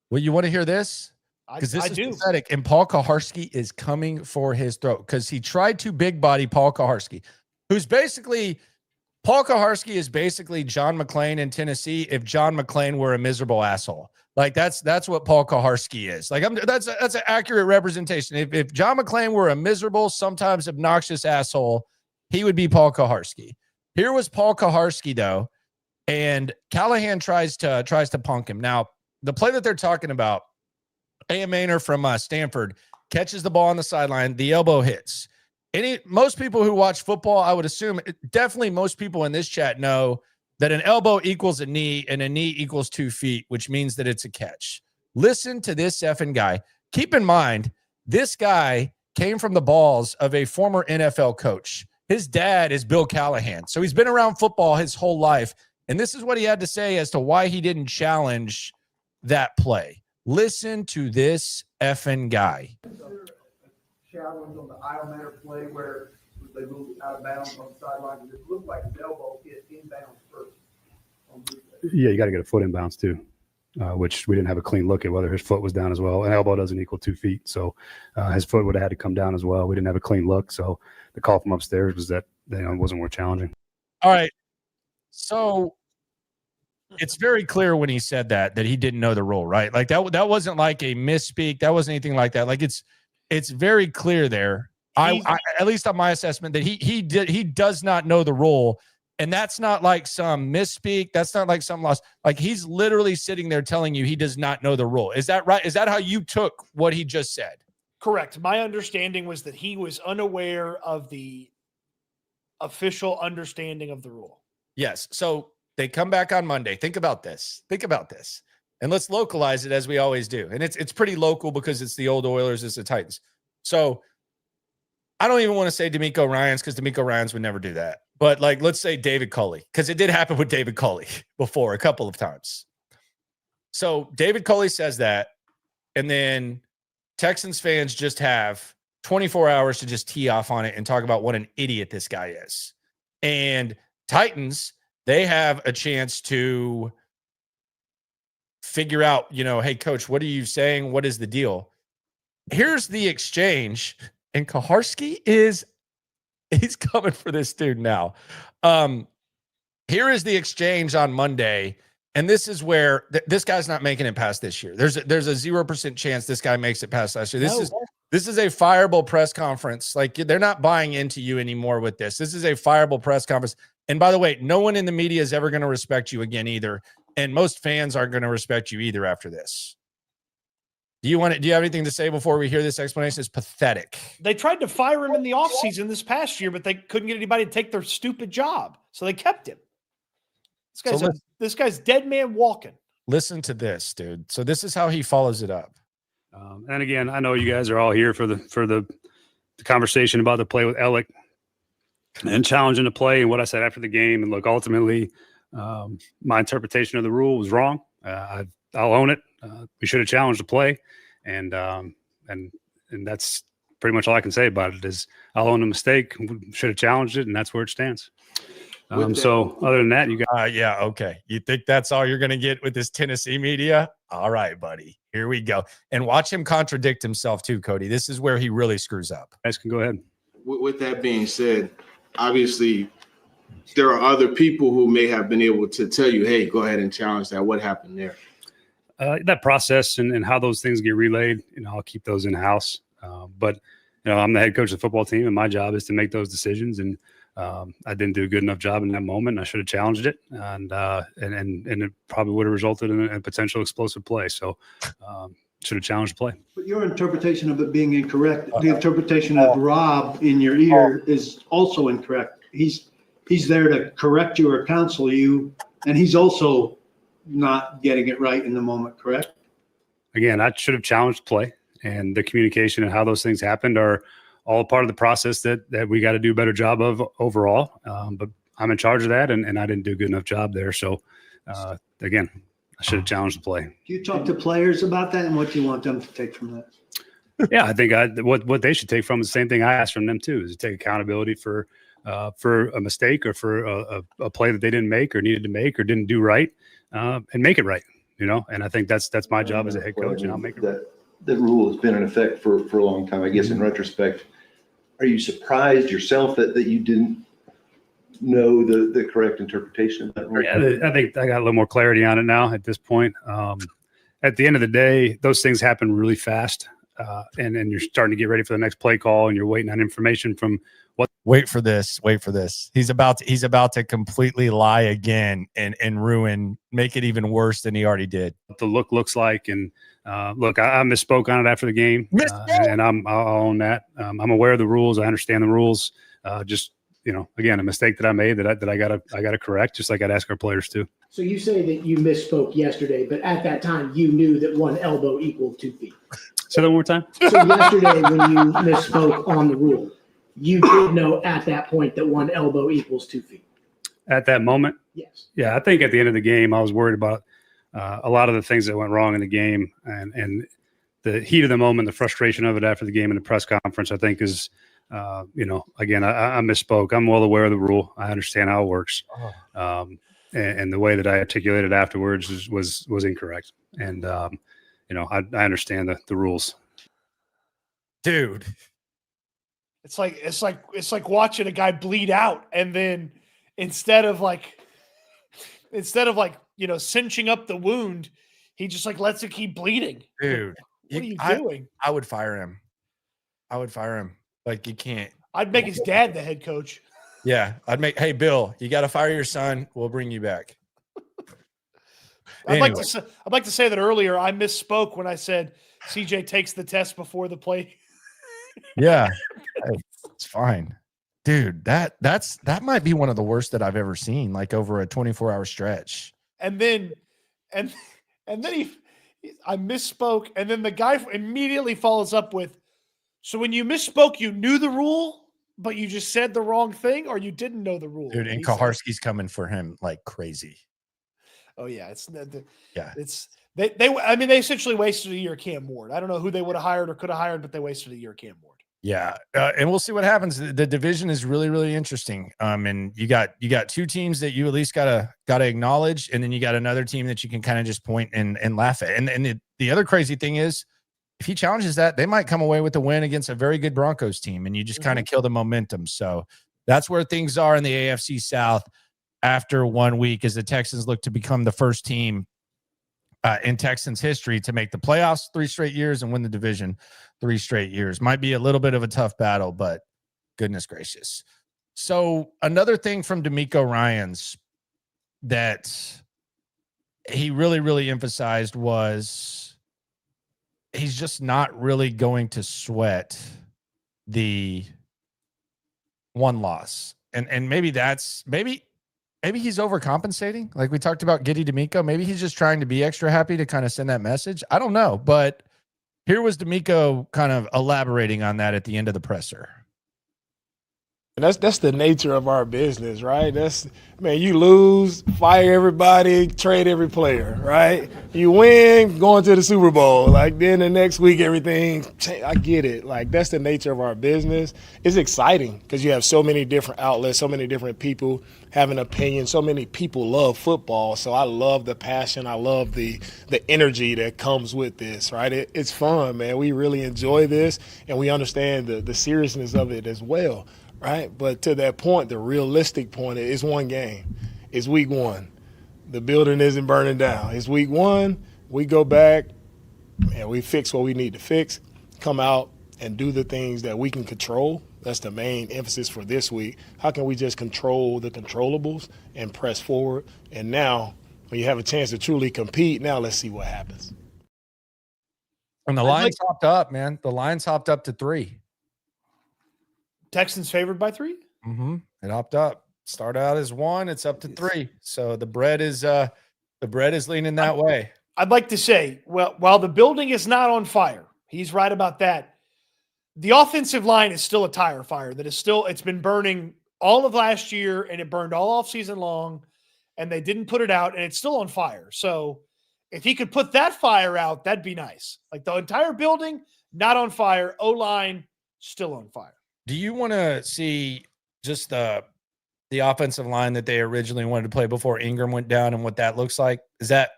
Well, you want to hear this? Because this is pathetic. And Paul Kaharski is coming for his throat because he tried to big body Paul Kaharski, who's basically Paul Kaharski is basically John McClain in Tennessee if John McClain were a miserable asshole. Like that's what Paul Kaharski is. Like that's an accurate representation. If John McClain were a miserable, sometimes obnoxious asshole, he would be Paul Kaharski. Here was Paul Kaharski though, and Callahan tries to punk him. Now, the play that they're talking about, A.M. Maynor from Stanford catches the ball on the sideline, the elbow hits. Most people who watch football, I would assume, definitely most people in this chat know that an elbow equals a knee and a knee equals 2 feet, which means that it's a catch. Listen to this effing guy. Keep in mind, this guy came from the balls of a former NFL coach. His dad is Bill Callahan. So he's been around football his whole life. And this is what he had to say as to why he didn't challenge that play. Listen to this effing guy. Challenge on the Idlemanor play where they moved out of bounds on the sideline, and it looked like his elbow hit inbounds first. Yeah, you got to get a foot inbounds too, which we didn't have a clean look at whether his foot was down as well. An elbow doesn't equal 2 feet, so his foot would have had to come down as well. We didn't have a clean look, so the call from upstairs was that it wasn't more challenging. All right, so it's very clear when he said that he didn't know the rule, right? Like that wasn't like a misspeak. That wasn't anything like that. Like it's very clear there. I at least on my assessment that he does not know the rule. And that's not like some misspeak. That's not like some loss. Like he's literally sitting there telling you he does not know the rule. Is that right? Is that how you took what he just said? Correct. My understanding was that he was unaware of the official understanding of the rule. Yes. So they come back on Monday. Think about this. And let's localize it as we always do. And it's pretty local because it's the old Oilers, it's the Titans. So I don't even want to say DeMeco Ryans because DeMeco Ryans would never do that. But like, let's say David Coley, because it did happen with David Coley before a couple of times. So David Coley says that, and then Texans fans just have 24 hours to just tee off on it and talk about what an idiot this guy is. And Titans, they have a chance to figure out, hey, coach, what are you saying? What is the deal? Here's the exchange. And Kaharski he's coming for this dude now. Here is the exchange on Monday. And this is where this guy's not making it past this year. There's a 0% chance this guy makes it past last year. This is a fireable press conference. Like they're not buying into you anymore with this. This is a fireable press conference. And by the way, no one in the media is ever going to respect you again either. And most fans aren't going to respect you either after this. Do you have anything to say before we hear this explanation? It's pathetic. They tried to fire him in the offseason this past year, but they couldn't get anybody to take their stupid job. So they kept him. This guy's dead man walking. Listen to this, dude. So this is how he follows it up. And again, I know you guys are all here for the conversation about the play with Ellick and challenging the play and what I said after the game. And look, ultimately, my interpretation of the rule was wrong. I'll own it. We should have challenged the play, and that's pretty much all I can say about it. Is I'll own the mistake. We should have challenged it, and that's where it stands. So other than that, you got yeah, okay. You think that's all you're going to get with this Tennessee media? All right, buddy. Here we go. And watch him contradict himself too, Cody. This is where he really screws up. You guys can go ahead. With that being said, obviously there are other people who may have been able to tell you, hey, go ahead and challenge that. What happened there? That process and how those things get relayed, I'll keep those in house. But I'm the head coach of the football team, and my job is to make those decisions. And I didn't do a good enough job in that moment. I should have challenged it, and it probably would have resulted in a potential explosive play. So should have challenged the play. But your interpretation of it being incorrect, the interpretation of Rob in your ear is also incorrect. He's there to correct you or counsel you, and he's also not getting it right in the moment, correct? Again, I should have challenged play, and the communication and how those things happened are all part of the process that we got to do a better job of overall. But I'm in charge of that, and I didn't do a good enough job there. So again, I should have challenged the play. Do you talk to players about that, and what do you want them to take from that? Yeah, I think what they should take from is the same thing I asked from them too, is to take accountability for a mistake or for a play that they didn't make or needed to make or didn't do right, and make it right. And I think that's my job as a head coach, and I'll make it right. That rule has been in effect for a long time. I guess in retrospect, are you surprised yourself that you didn't know the correct interpretation of that rule? Yeah, I think I got a little more clarity on it now at this point. At the end of the day, those things happen really fast. And you're starting to get ready for the next play call, and you're waiting on information from what. Wait for this. He's about to completely lie again and make it even worse than he already did. What the look looks like. And look, I misspoke on it after the game, and I'll own that. I'm aware of the rules. I understand the rules. Just, again, a mistake that I made that I gotta correct, just like I'd ask our players to. So you say that you misspoke yesterday, but at that time you knew that one elbow equaled 2 feet. Say that one more time. So yesterday when you misspoke on the rule, you did know at that point that one elbow equals 2 feet. At that moment? Yes. Yeah, I think at the end of the game, I was worried about a lot of the things that went wrong in the game, and the heat of the moment, the frustration of it after the game in the press conference, I think is, again, I misspoke. I'm well aware of the rule. I understand how it works. And and the way that I articulated afterwards was incorrect. And you know, I understand the rules. Dude, It's like watching a guy bleed out, and then instead of like you know, cinching up the wound, he just like lets it keep bleeding. Dude, What are you doing? I would fire him. Like, you can't. I'd make his dad the head coach. Yeah, hey, Bill, you got to fire your son. We'll bring you back. I'd like to say that earlier I misspoke when I said CJ takes the test before the play. Yeah, it's fine, dude. That might be one of the worst that I've ever seen, like over a 24-hour stretch. And then I misspoke, and then the guy immediately follows up with, "So when you misspoke, you knew the rule, but you just said the wrong thing, or you didn't know the rule?" Dude, and Kaharski's coming for him like crazy. Oh yeah, they essentially wasted a year of Cam Ward. I don't know who they would have hired or could have hired, but they wasted a year of Cam Ward. Yeah, and we'll see what happens. The division is really, really interesting. And you got two teams that you at least gotta acknowledge, and then you got another team that you can kind of just point and laugh at. And the other crazy thing is, if he challenges that, they might come away with a win against a very good Broncos team, and you just kind of kill the momentum. So that's where things are in the AFC South after 1 week, as the Texans look to become the first team in Texans history to make the playoffs 3 straight years and win the division 3 straight years. Might be a little bit of a tough battle, but goodness gracious. So another thing from DeMeco Ryans that he really, really emphasized was he's just not really going to sweat the one loss. And maybe he's overcompensating. Like we talked about Giddy DeMeco. Maybe he's just trying to be extra happy to kind of send that message. I don't know. But here was DeMeco kind of elaborating on that at the end of the presser. And that's the nature of our business, right? You lose, fire everybody, trade every player, right? You win, going to the Super Bowl. Like, then the next week, everything, I get it. Like, that's the nature of our business. It's exciting because you have so many different outlets, so many different people having opinions. So many people love football. So I love the passion. I love the energy that comes with this, right? It's fun, man. We really enjoy this, and we understand the seriousness of it as well. Right, but to that point, the realistic point is one game. It's week 1. The building isn't burning down. It's week 1. We go back and we fix what we need to fix, come out and do the things that we can control. That's the main emphasis for this week. How can we just control the controllables and press forward? And now, when you have a chance to truly compete, now let's see what happens. And the lines hopped up, man. The lines hopped up to 3. Texans favored by 3? Mm-hmm. It hopped up. Start out as 1. It's up to 3. So the bread is leaning that way. I'd like to say, well, while the building is not on fire, he's right about that. The offensive line is still a tire fire it's been burning all of last year, and it burned all off season long, and they didn't put it out, and it's still on fire. So if he could put that fire out, that'd be nice. Like the entire building, not on fire. O-line still on fire. Do you want to see just the offensive line that they originally wanted to play before Ingram went down and what that looks like? Is that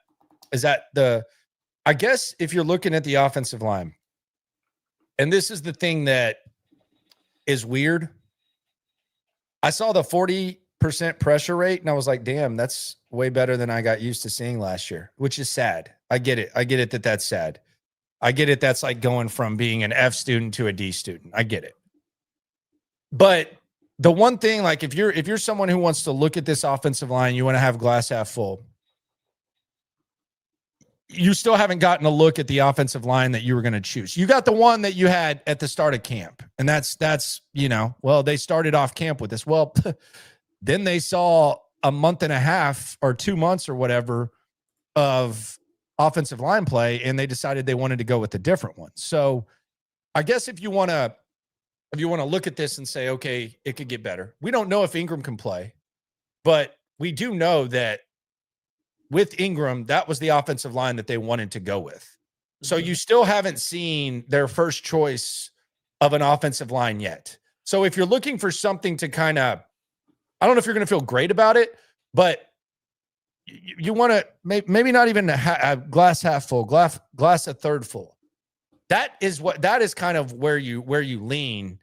I guess if you're looking at the offensive line, and this is the thing that is weird. I saw the 40% pressure rate and I was like, damn, that's way better than I got used to seeing last year, which is sad. I get it that that's sad. I get it. That's like going from being an F student to a D student. I get it. But the one thing, like if you're someone who wants to look at this offensive line, you want to have glass half full, you still haven't gotten a look at the offensive line that you were going to choose. You got the one that you had at the start of camp. And that's, they started off camp with this. Well, then they saw a month and a half or 2 months or whatever of offensive line play, and they decided they wanted to go with a different one. So I guess if you want to look at this and say, okay, it could get better. We don't know if Ingram can play, but we do know that with Ingram, that was the offensive line that they wanted to go with. So you still haven't seen their first choice of an offensive line yet. So if you're looking for something to kind of, I don't know if you're going to feel great about it, but you want to maybe not even a glass half full, glass a third full. That is kind of where you lean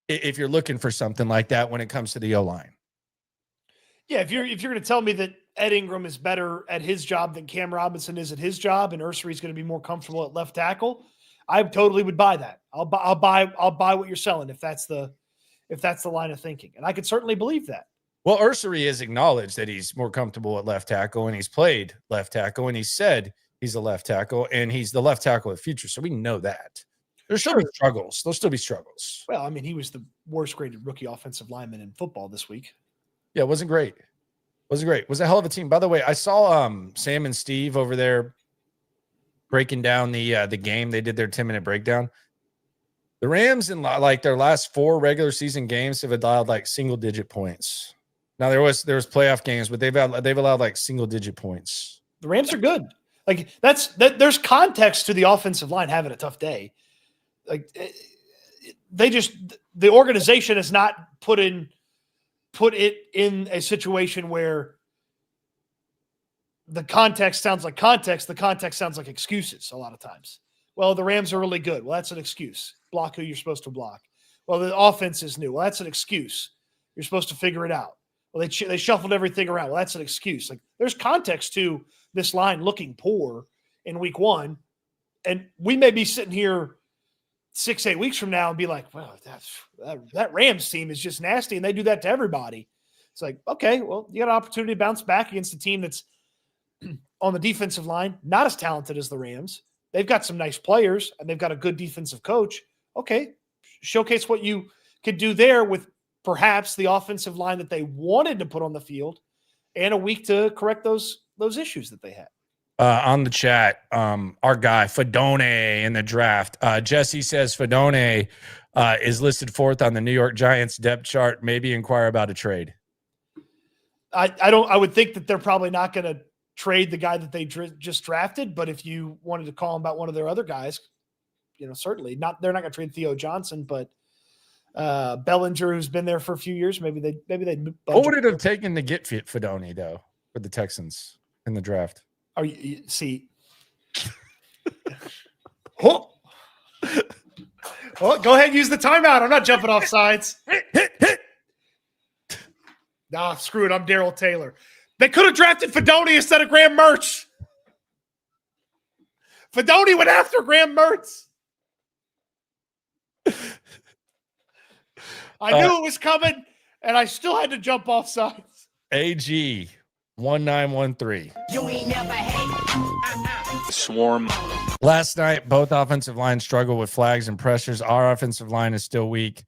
if you're looking for something like that when it comes to the O-line. Yeah, if you're going to tell me that Ed Ingram is better at his job than Cam Robinson is at his job, and Ursery's going to be more comfortable at left tackle, I totally would buy that. I'll buy what you're selling if that's the line of thinking, and I could certainly believe that. Well, Ursery has acknowledged that he's more comfortable at left tackle, and he's played left tackle, and he said he's a left tackle, and he's the left tackle of the future. So we know that. There's still be struggles. There'll still be struggles. Well, I mean, he was the worst graded rookie offensive lineman in football this week. Yeah, it wasn't great. It was a hell of a team. By the way, I saw Sam and Steve over there breaking down the game. They did their 10-minute breakdown. The Rams in like their last 4 regular season games have allowed like single-digit points. Now there was playoff games, but they've allowed like single-digit points. The Rams are good. Like there's context to the offensive line having a tough day. Like the organization has not put it in a situation where the context sounds like context. The context sounds like excuses a lot of times. Well, the Rams are really good. Well, that's an excuse. Block who you're supposed to block. Well, the offense is new. Well, that's an excuse. You're supposed to figure it out. Well, they shuffled everything around. Well, that's an excuse. Like there's context to this line looking poor in week 1. And we may be sitting here 6-8 weeks from now and be like, well, that Rams team is just nasty, and they do that to everybody. It's like, okay, well, you got an opportunity to bounce back against a team that's on the defensive line, not as talented as the Rams. They've got some nice players, and they've got a good defensive coach. Okay, showcase what you could do there with perhaps the offensive line that they wanted to put on the field, and a week to correct those issues that they had. On the chat, our guy Fedone in the draft. Jesse says Fedone is listed 4th on the New York Giants depth chart. Maybe inquire about a trade. I would think that they're probably not going to trade the guy that they just drafted, but if you wanted to call him about one of their other guys, certainly not. They're not going to trade Theo Johnson, but Bellinger, who's been there for a few years, maybe they. What would it have taken to get Fedone though for the Texans in the draft? Are you see? Oh, go ahead and use the timeout. I'm not jumping off sides. Nah, screw it. I'm Darryl Taylor. They could have drafted Fedone instead of Graham Mertz. Fedone went after Graham Mertz. I knew it was coming, and I still had to jump off sides. AG 1913. You ain't never hate. Swarm. Last night, both offensive lines struggled with flags and pressures. Our offensive line is still weak,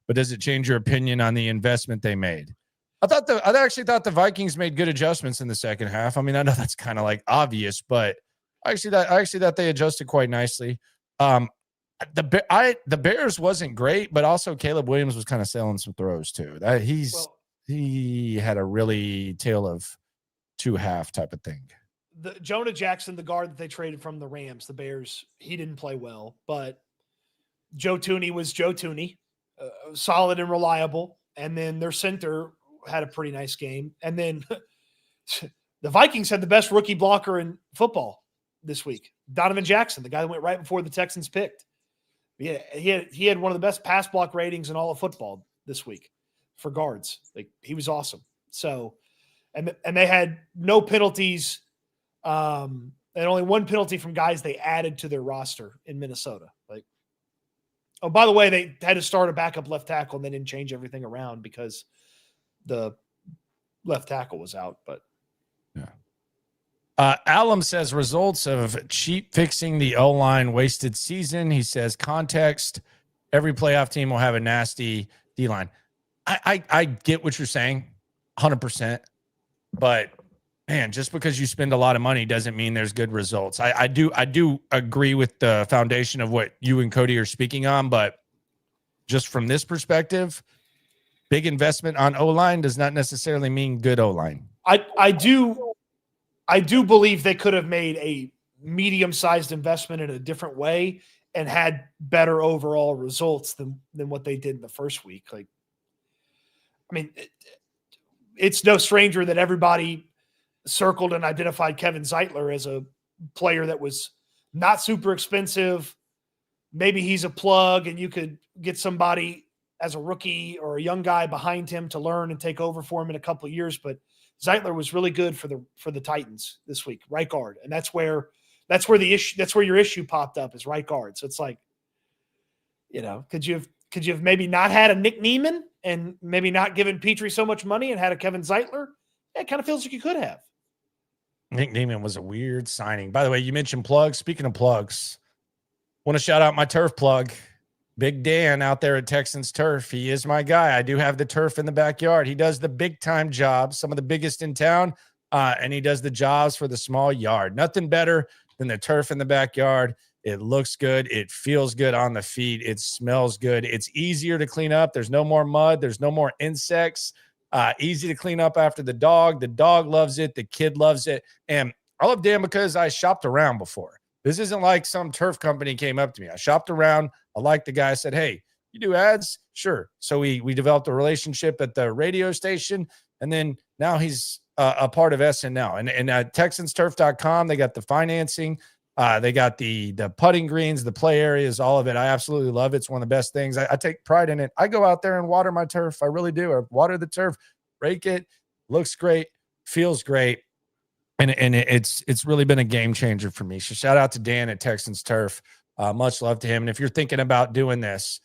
but does it change your opinion on the investment they made? I actually thought the Vikings made good adjustments in the second half. I mean, I know that's kind of like obvious, but I actually thought they adjusted quite nicely. The Bears wasn't great, but also Caleb Williams was kind of selling some throws too. He had a really tale of 2 half type of thing. The Jonah Jackson, the guard that they traded from the Rams, the Bears, he didn't play well, but Joe Tooney was Joe Tooney, solid and reliable. And then their center had a pretty nice game. And then the Vikings had the best rookie blocker in football this week, Donovan Jackson, the guy that went right before the Texans picked. Yeah, he had one of the best pass block ratings in all of football this week for guards. Like, he was awesome. So, and they had no penalties. And only 1 penalty from guys they added to their roster in Minnesota. Like, oh, by the way, they had to start a backup left tackle, and they didn't change everything around because the left tackle was out. But yeah. Alum says results of cheap fixing the O-line wasted season. He says context. Every playoff team will have a nasty D-line. I get what you're saying, 100%. But man, just because you spend a lot of money doesn't mean there's good results. I do agree with the foundation of what you and Cody are speaking on, but just from this perspective, big investment on O-line does not necessarily mean good O-line. I do believe they could have made a medium-sized investment in a different way and had better overall results than what they did in the first week. Like, I mean, it's no stranger that everybody circled and identified Kevin Zeitler as a player that was not super expensive. Maybe he's a plug and you could get somebody as a rookie or a young guy behind him to learn and take over for him in a couple of years. But Zeitler was really good for the Titans this week, right guard. And that's where your issue popped up, is right guard. So it's like, could you have maybe not had a Nick Niemann and maybe not given Petrie so much money and had a Kevin Zeitler? It kind of feels like you could have. Nick Niemann was a weird signing. By the way, you mentioned plugs. Speaking of plugs, want to shout out my turf plug, Big Dan out there at Texans Turf. He is my guy. I do have the turf in the backyard. He does the big time jobs, some of the biggest in town, and he does the jobs for the small yard. Nothing better than the turf in the backyard. It looks good. It feels good on the feet. It smells good. It's easier to clean up. There's no more mud. There's no more insects. Easy to clean up after the dog. The dog loves it. The kid loves it. And I love Dan because I shopped around before. This isn't like some turf company came up to me. I shopped around. I liked the guy. I said, hey, you do ads? Sure. So we developed a relationship at the radio station. And then now he's a part of SNL. And at TexansTurf.com, they got the financing. They got the putting greens, the play areas, all of it. I absolutely love it. It's one of the best things. I take pride in it. I go out there and water my turf. I really do. I water the turf, rake it. Looks great. Feels great. And it's really been a game changer for me. So shout out to Dan at Texans Turf. Much love to him. And if you're thinking about doing this,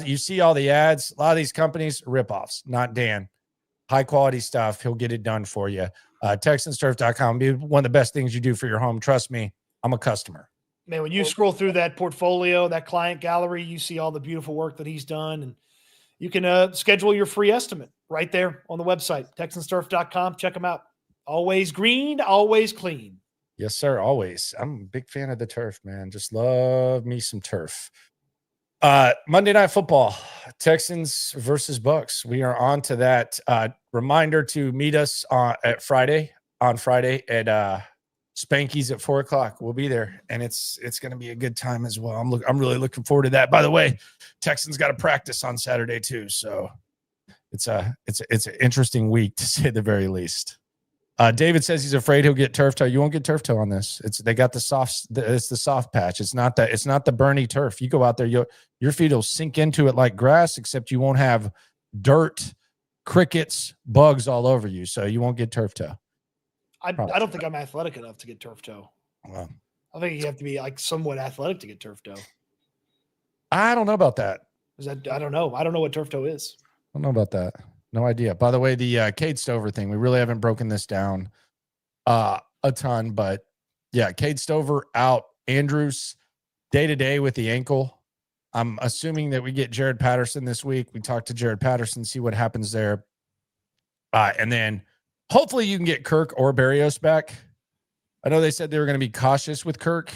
you see all the ads, a lot of these companies, ripoffs, not Dan. High quality stuff. He'll get it done for you. TexansTurf.com be one of the best things you do for your home. Trust me, I'm a customer. Man, when you scroll through that portfolio, that client gallery, you see all the beautiful work that he's done. And you can schedule your free estimate right there on the website, TexansTurf.com. Check them out. Always green, always clean. Yes, sir. Always. I'm a big fan of the turf, man. Just love me some turf. Monday Night Football, Texans versus Bucks. We are on to that. Reminder to meet us on Friday at Spanky's at 4:00. We'll be there, and it's going to be a good time as well. I'm really looking forward to that. By the way, Texans got to practice on Saturday too, so it's an interesting week to say the very least. David says he's afraid he'll get turf toe. You won't get turf toe on this. They got the soft. It's the soft patch. It's not the Bernie turf. You go out there, your feet will sink into it like grass, except you won't have dirt, crickets, bugs all over you, so you won't get turf toe. I don't think I'm athletic enough to get turf toe. Well, I think you have to be like somewhat athletic to get turf toe. I don't know about that. I don't know. I don't know what turf toe is. I don't know about that. No idea. By the way, the Cade Stover thing, we really haven't broken this down a ton, but yeah, Cade Stover out. Andrews day-to-day with the ankle. I'm assuming that we get Jared Patterson this week. We talk to Jared Patterson, see what happens there. And then hopefully you can get Kirk or Berrios back. I know they said they were going to be cautious with Kirk.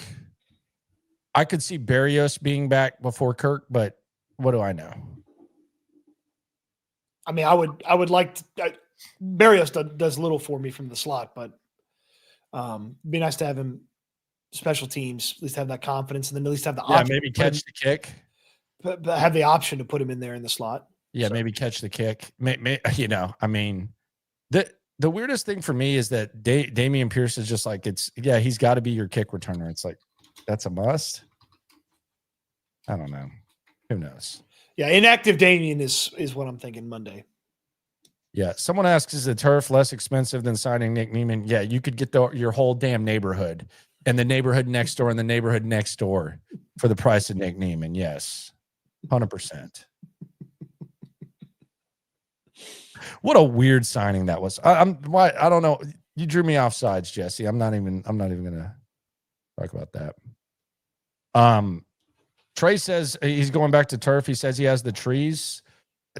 I could see Berrios being back before Kirk, but what do I know? I mean, I would like to, Berrios does little for me from the slot, but it'd be nice to have him special teams, at least have that confidence, and then at least have the option. Maybe catch the kick. But have the option to put him in there in the slot. Yeah, so. Maybe catch the kick. I mean, the weirdest thing for me is that Damian Pierce is just like, he's got to be your kick returner. It's like, that's a must. I don't know. Who knows? Yeah, inactive Damian is what I'm thinking Monday. Yeah, someone asks, is the turf less expensive than signing Nick Niemann? Yeah, you could get your whole damn neighborhood and the neighborhood next door and the neighborhood next door for the price of Nick Niemann. Yes, 100%. What a weird signing that was. I don't know. You drew me off sides, Jesse. I'm not even gonna talk about that. Trey says he's going back to turf. He says he has the trees.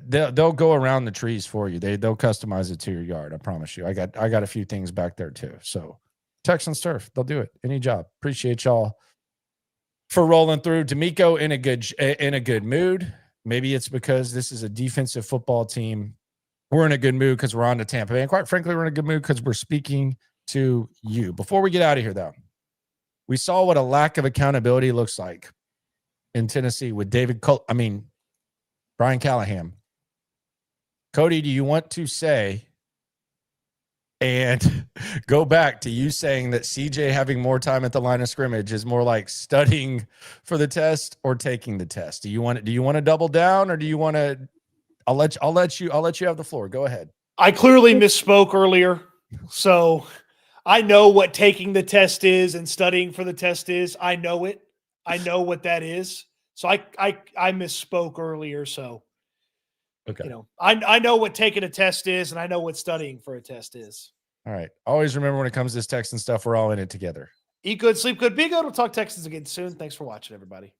They'll go around the trees for you. They'll customize it to your yard. I promise you. I got a few things back there too. So Texans Turf, they'll do it. Any job. Appreciate y'all for rolling through. DeMeco in a good mood. Maybe it's because this is a defensive football team. We're in a good mood because we're on to Tampa Bay. And quite frankly, we're in a good mood because we're speaking to you. Before we get out of here, though, we saw what a lack of accountability looks like in Tennessee with Brian Callahan. Cody, do you want to say and go back to you saying that CJ having more time at the line of scrimmage is more like studying for the test or taking the test. Do you want to double down, or do you want to? I'll let you have the floor. Go ahead. I clearly misspoke earlier, so I know what taking the test is and studying for the test is. I know it. I know what that is. So I misspoke earlier. So, okay, I know what taking a test is, and I know what studying for a test is. All right. Always remember, when it comes to this Texan stuff, we're all in it together. Eat good, sleep good, be good. We'll talk Texans again soon. Thanks for watching, everybody.